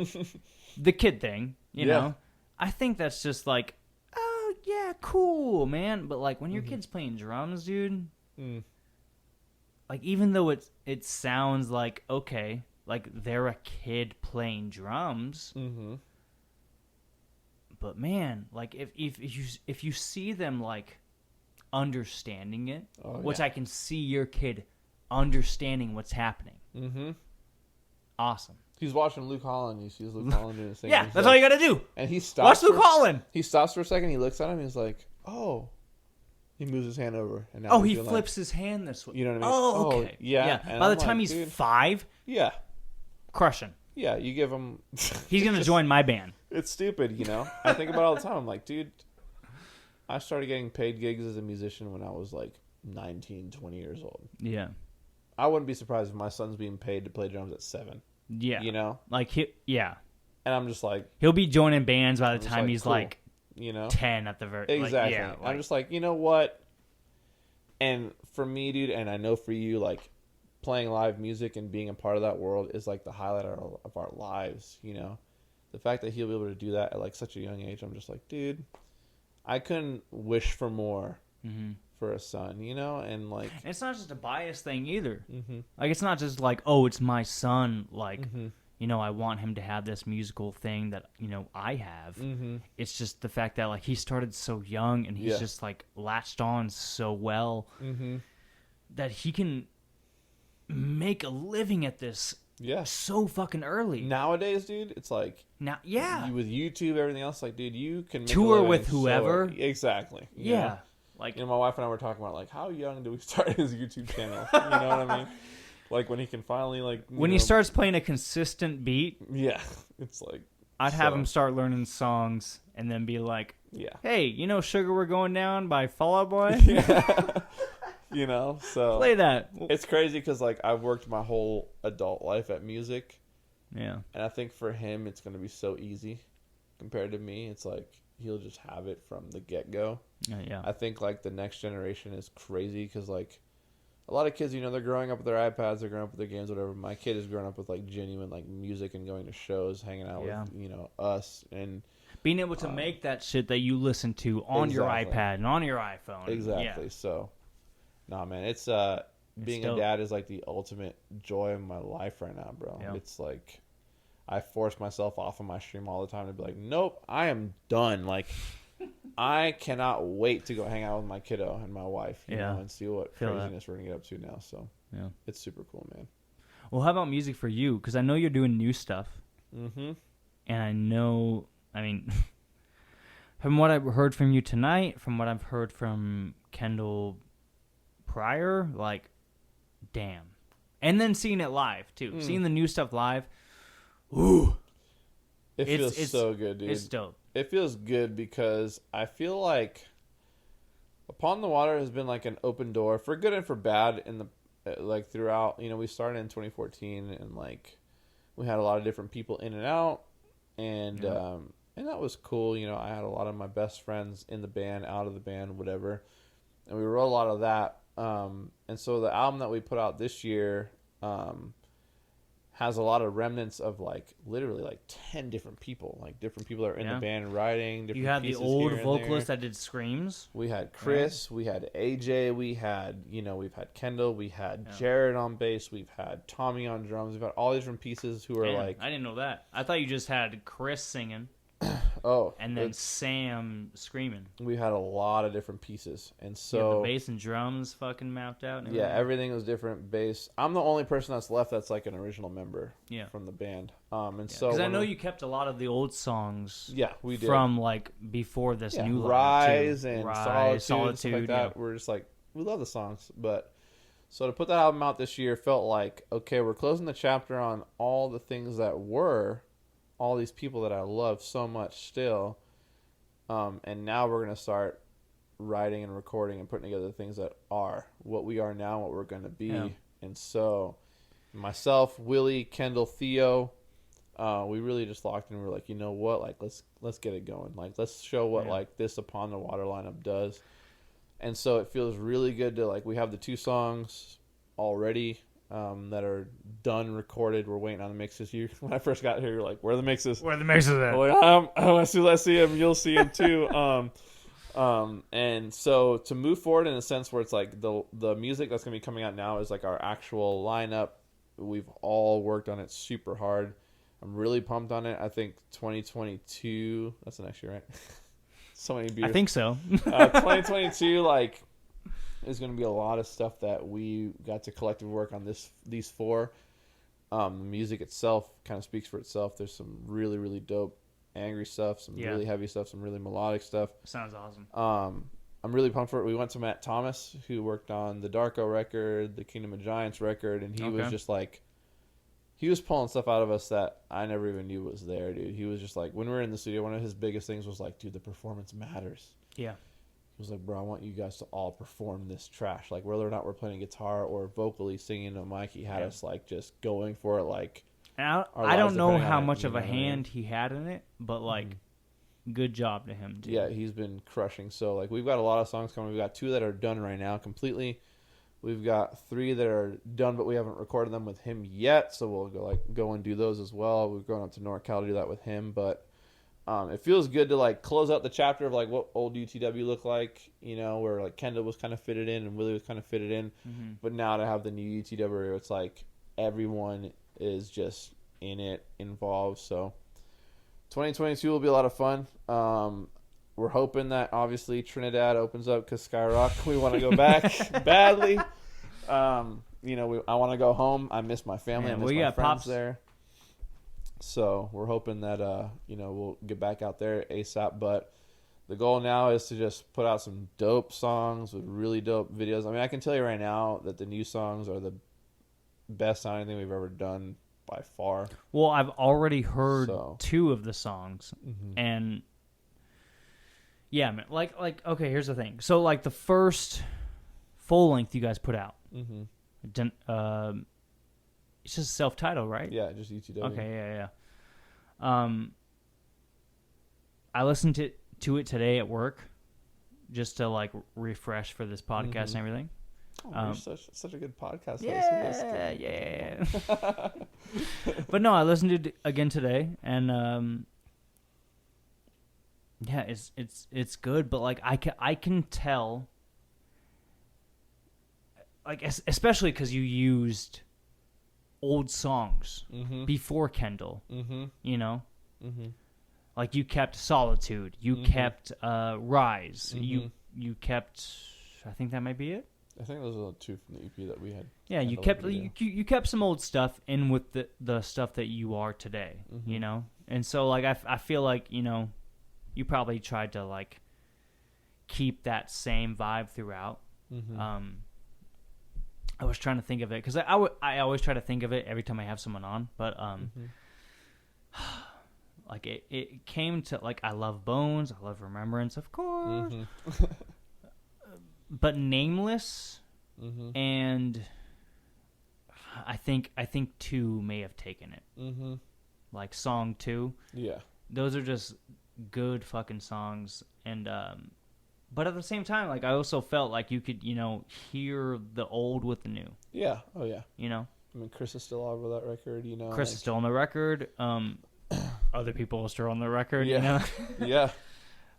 the kid thing, you know. I think that's just like, oh, yeah, cool, man. But, like, when your kid's playing drums, dude, like, even though it sounds like, okay, like, they're a kid playing drums, but, man, like, if you see them, like, understanding it, which I can see your kid understanding what's happening, awesome. He's watching Luke Holland. He sees Luke Holland doing his thing. Yeah, that's all you got to do. And he stops. Watch Luke Holland. He stops for a second. He looks at him. He's like, oh. He moves his hand over. And now he flips his hand this way. You know what I mean? Oh, okay. Yeah. By the time he's 5, crushing. Yeah, you give him... He's going to join my band. It's stupid, you know? I think about it all the time. I'm like, dude, I started getting paid gigs as a musician when I was like 19, 20 years old. Yeah. I wouldn't be surprised if my son's being paid to play drums at 7. Yeah. You know? Like, And I'm just like... He'll be joining bands by the time he's cool. like, you know, 10 at the very... Exactly. Like, I'm just like, you know what? And for me, dude, and I know for you, like, playing live music and being a part of that world is like the highlight of our lives, you know? The fact that he'll be able to do that at like such a young age, I'm just like, dude, I couldn't wish for more. For a son, you know, and like it's not just a bias thing either. Like it's not just like, oh, it's my son. Like, you know, I want him to have this musical thing that you know I have. It's just the fact that like he started so young and he's just like latched on so well that he can make a living at this. So fucking early nowadays, dude. It's like with YouTube, everything else. Like, dude, you can make tour with whoever. Exactly. You know? Like, you know, my wife and I were talking about, like, how young do we start his YouTube channel? You know what I mean? Like, when he can finally, like... When he starts playing a consistent beat... Yeah, it's like... I'd have him start learning songs and then be like, hey, you know Sugar We're Going Down by Fall Out Boy? You know, so... Play that. It's crazy because, like, I've worked my whole adult life at music. Yeah. And I think for him, it's going to be so easy compared to me. It's like, he'll just have it from the get-go. Yeah. I think like the next generation is crazy because like a lot of kids, you know, they're growing up with their iPads, they're growing up with their games, whatever. My kid is growing up with like genuine like music and going to shows, hanging out with you know us and being able to make that shit that you listen to on your iPad and on your iPhone. Exactly. So, nah, man, it's being a dad is like the ultimate joy of my life right now, bro. Yeah. It's like I force myself off of my stream all the time to be like, nope, I am done. Like, I cannot wait to go hang out with my kiddo and my wife, you know, and see what craziness we're gonna get up to now. So it's super cool, man. Well, how about music for you? Because I know you're doing new stuff. Mm-hmm. And I know, I mean, from what I've heard from you tonight, from what I've heard from Kendall prior, like, damn. And then seeing it live, too. Seeing the new stuff live, ooh. It feels so good, dude. It's dope. It feels good because I feel like Upon the Water has been like an open door for good and for bad in the like throughout. You know, we started in 2014 and like we had a lot of different people in and out, and that was cool. You know, I had a lot of my best friends in the band, out of the band, whatever, and we wrote a lot of that. And so the album that we put out this year has a lot of remnants of like literally like 10 different people. Like different people are in the band writing. Different you had the old vocalist that did screams. We had Chris, we had AJ, we had, you know, we've had Kendall, we had Jared on bass, we've had Tommy on drums, we've had all these different pieces who are like. I didn't know that. I thought you just had Chris singing. Oh, and then Sam screaming. We had a lot of different pieces, and so the bass and drums fucking mapped out. And everything was different. Bass. I'm the only person that's left that's like an original member. From the band. And so because I know you kept a lot of the old songs. Yeah, we did from like before this new Rise and Solitude and stuff like that. We're just like we love the songs, but so to put that album out this year felt like okay, we're closing the chapter on all the things that were. All these people that I love so much still, and now we're going to start writing and recording and putting together the things that are what we are now, what we're going to be. And so myself, Willie, Kendall, Theo, we really just locked in. We were like, you know what, like let's get it going. Like let's show what like this Upon the Water lineup does. And so it feels really good to like we have the 2 songs already. That are done, recorded. We're waiting on the mixes. When I first got here, you're like, "Where are the mixes? Where are the mixes at?" I'm like, let's see them. You'll see them too. And so to move forward in a sense where it's like the music that's gonna be coming out now is like our actual lineup. We've all worked on it super hard. I'm really pumped on it. I think 2022. That's the next year, right? So many beers. I think so. 2022, like. There's going to be a lot of stuff that we got to collectively work on these 4. The music itself kind of speaks for itself. There's some really, really dope angry stuff, some really heavy stuff, some really melodic stuff. Sounds awesome. I'm really pumped for it. We went to Matt Thomas, who worked on the Darko record, the Kingdom of Giants record, and he was just like, he was pulling stuff out of us that I never even knew was there, dude. He was just like, when we were in the studio, one of his biggest things was like, dude, the performance matters. Yeah. He was like, bro, I want you guys to all perform this trash. Like, whether or not we're playing guitar or vocally singing a mic, he had us, like, just going for it, like... And I don't know how much of a hand he had in it, but, like, good job to him, too. Yeah, he's been crushing. So, like, we've got a lot of songs coming. We've got 2 that are done right now completely. We've got 3 that are done, but we haven't recorded them with him yet. So we'll go and do those as well. We're going up to NorCal to do that with him, but... it feels good to like close out the chapter of like what old UTW looked like, you know, where like Kendall was kind of fitted in and Willie was kind of fitted in, but now to have the new UTW where it's like everyone is just in it, involved. So 2022 will be a lot of fun. We're hoping that obviously Trinidad opens up because Skyrock, we want to go back badly. You know, I want to go home. I miss my family. I miss my friends there. So we're hoping that, you know, we'll get back out there ASAP. But the goal now is to just put out some dope songs with really dope videos. I mean, I can tell you right now that the new songs are the best sounding thing we've ever done by far. Well, I've already heard 2 of the songs. And, yeah, man, like, okay, here's the thing. So, like, the first full length you guys put out, it's just self-titled, right? Yeah, just UTW. Okay, yeah. I listened to it today at work just to like refresh for this podcast and everything. Oh, you're such a good podcast. Yeah. But no, I listened to it again today, and yeah, it's good. But like I can tell. like especially because you used old songs before Kendall. You know, like you kept Solitude, you kept Rise, you kept. I think that might be it. I think those are the two from the EP that we had. Yeah, you kept some old stuff in with the stuff that you are today. You know, and so like I feel like, you know, you probably tried to like keep that same vibe throughout. I was trying to think of it because I always try to think of it every time I have someone on, but like it came to like I love Bones, I love Remembrance, of course, but Nameless and I think 2 may have taken it. Like song 2, those are just good fucking songs, and but at the same time, like I also felt like you could, you know, hear the old with the new. Yeah. Oh yeah. You know. I mean, Chris is still over that record. You know. Chris is still on the record. Other people are still on the record. Yeah. You know. Yeah.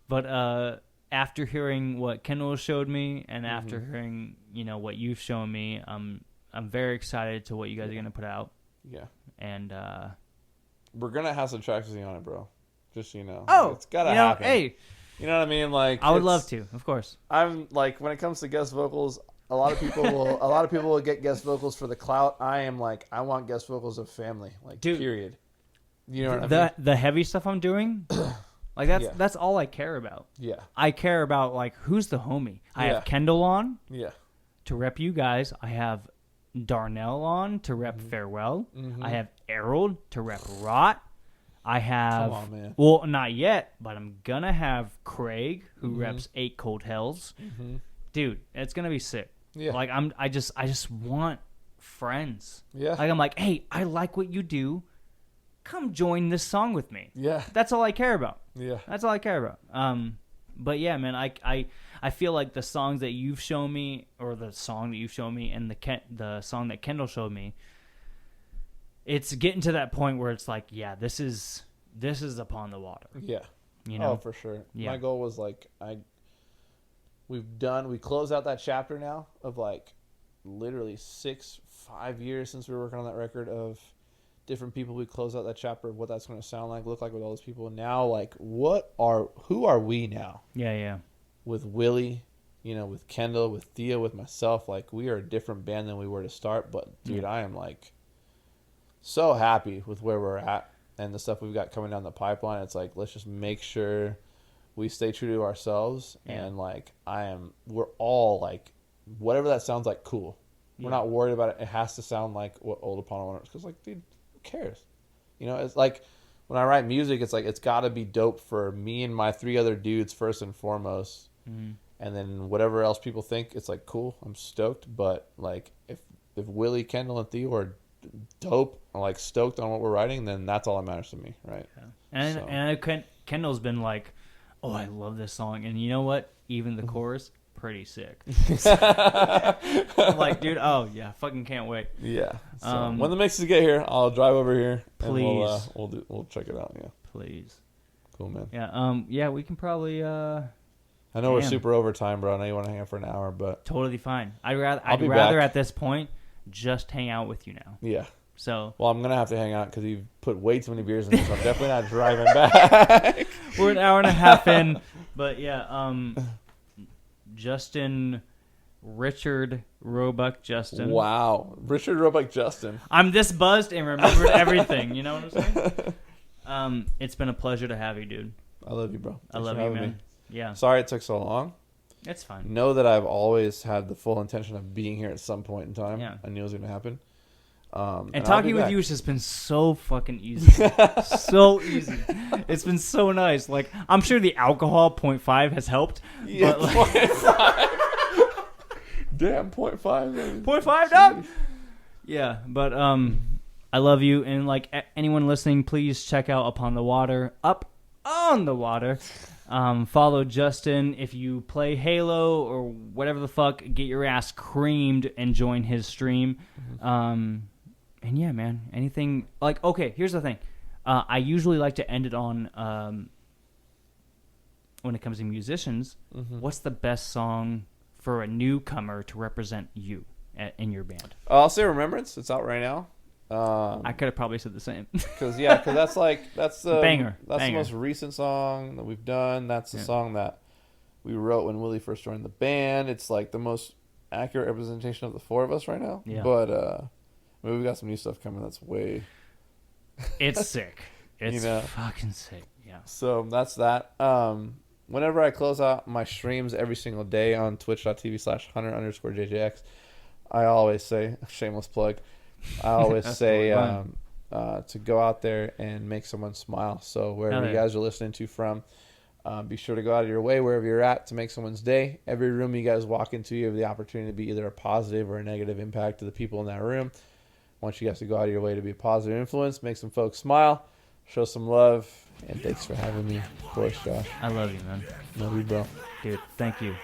But after hearing what Kendall showed me, and after hearing, you know, what you've shown me, I'm very excited to what you guys are gonna put out. Yeah. And we're gonna have some tracks with you on it, bro. Just so you know. Oh, it's gotta you know, happen. hey. You know what I mean? Like I would love to, of course. I'm like, when it comes to guest vocals, a lot of people will get guest vocals for the clout. I am like, I want guest vocals of family, like dude, period. You know what I mean? The heavy stuff I'm doing, like that's all I care about. Yeah. I care about like who's the homie. I have Kendall on. Yeah. To rep you guys. I have Darnell on to rep Farewell. I have Errol to rep Rot. I have, come on, man. Well, not yet, but I'm gonna have Craig, who reps 8 Cold Hells. Dude, it's gonna be sick. Yeah. Like I just want friends. Yeah. Like I'm like, hey, I like what you do. Come join this song with me. Yeah. That's all I care about. Yeah. That's all I care about. But yeah, man, I feel like the songs that you've shown me, or the song that you've shown me, and the song that Kendall showed me, it's getting to that point where it's like, yeah, this is Upon the Water. Yeah. You know? Oh, for sure. Yeah. My goal was like, we closed out that chapter now of like literally 5 years since we were working on that record of different people. We closed out that chapter of what that's going to sound like, look like with all those people. And now, like, who are we now? Yeah, yeah. With Willie, you know, with Kendall, with Thea, with myself, like, we are a different band than we were to start. But dude, I am like so happy with where we're at and the stuff we've got coming down the pipeline. It's like, let's just make sure we stay true to ourselves. And like, we're all like, whatever that sounds like, cool. We're not worried about it. It has to sound like what Old Upon a Water is. Because like, dude, who cares? You know, it's like when I write music, it's like, it's got to be dope for me and my 3 other dudes first and foremost. And then whatever else people think, it's like, cool, I'm stoked. But like, if Willie, Kendall, and Theo are dope, or like stoked on what we're writing, then that's all that matters to me, right? Yeah. And Kendall's been like, oh, I love this song, and you know what? Even the chorus, pretty sick. I'm like, dude, oh yeah, fucking can't wait. Yeah. So when the mixes get here, I'll drive over here. Please. And we'll check it out. Yeah. Please. Cool, man. Yeah. Yeah, we can probably. I know we're super over time, bro. I know you want to hang out for an hour, but totally fine. I'd rather back. at this point just hang out with you now. Yeah. So. Well, I'm gonna have to hang out because you've put way too many beers in this. So I'm definitely not driving back. We're an hour and a half in, but yeah. Justin, Richard Roebuck Justin. Wow, Richard Roebuck Justin. I'm this buzzed and remembered everything. You know what I'm saying? It's been a pleasure to have you, dude. I love you, bro. I love you, man. Yeah. Sorry it took so long. It's fine. Know that I've always had the full intention of being here at some point in time. Yeah. I knew it was going to happen. And talking with you has just been so fucking easy. So easy. It's been so nice. Like, I'm sure the alcohol 0.5 has helped. Yeah, but like, 0.5. Damn, 0.5. 0.5, dog? Yeah, but I love you. And, like, anyone listening, please check out Upon the Water. Up on the Water. Follow Justin. If you play Halo or whatever the fuck, get your ass creamed and join his stream. And yeah, man, anything like, okay, here's the thing. I usually like to end it on, when it comes to musicians, what's the best song for a newcomer to represent you? in your band? I'll say Remembrance. It's out right now. I could have probably said the same. Because that's the Banger. That's Banger. the most recent song that we've done. That's the song that we wrote when Willie first joined the band. It's like the most accurate representation of the four of us right now. Yeah. But we've got some new stuff coming that's way. It's sick. It's You know. fucking sick. Yeah. So that's that. Whenever I close out my streams every single day on twitch.tv/Hunter_JJX, I always say, shameless plug, I always say to go out there and make someone smile. So wherever you guys are listening to from, be sure to go out of your way wherever you're at to make someone's day. Every room you guys walk into, you have the opportunity to be either a positive or a negative impact to the people in that room. I want you guys to go out of your way to be a positive influence, make some folks smile, show some love, and thanks for having me. Of course, Josh. I love you, man. Love you, bro. Dude, thank you.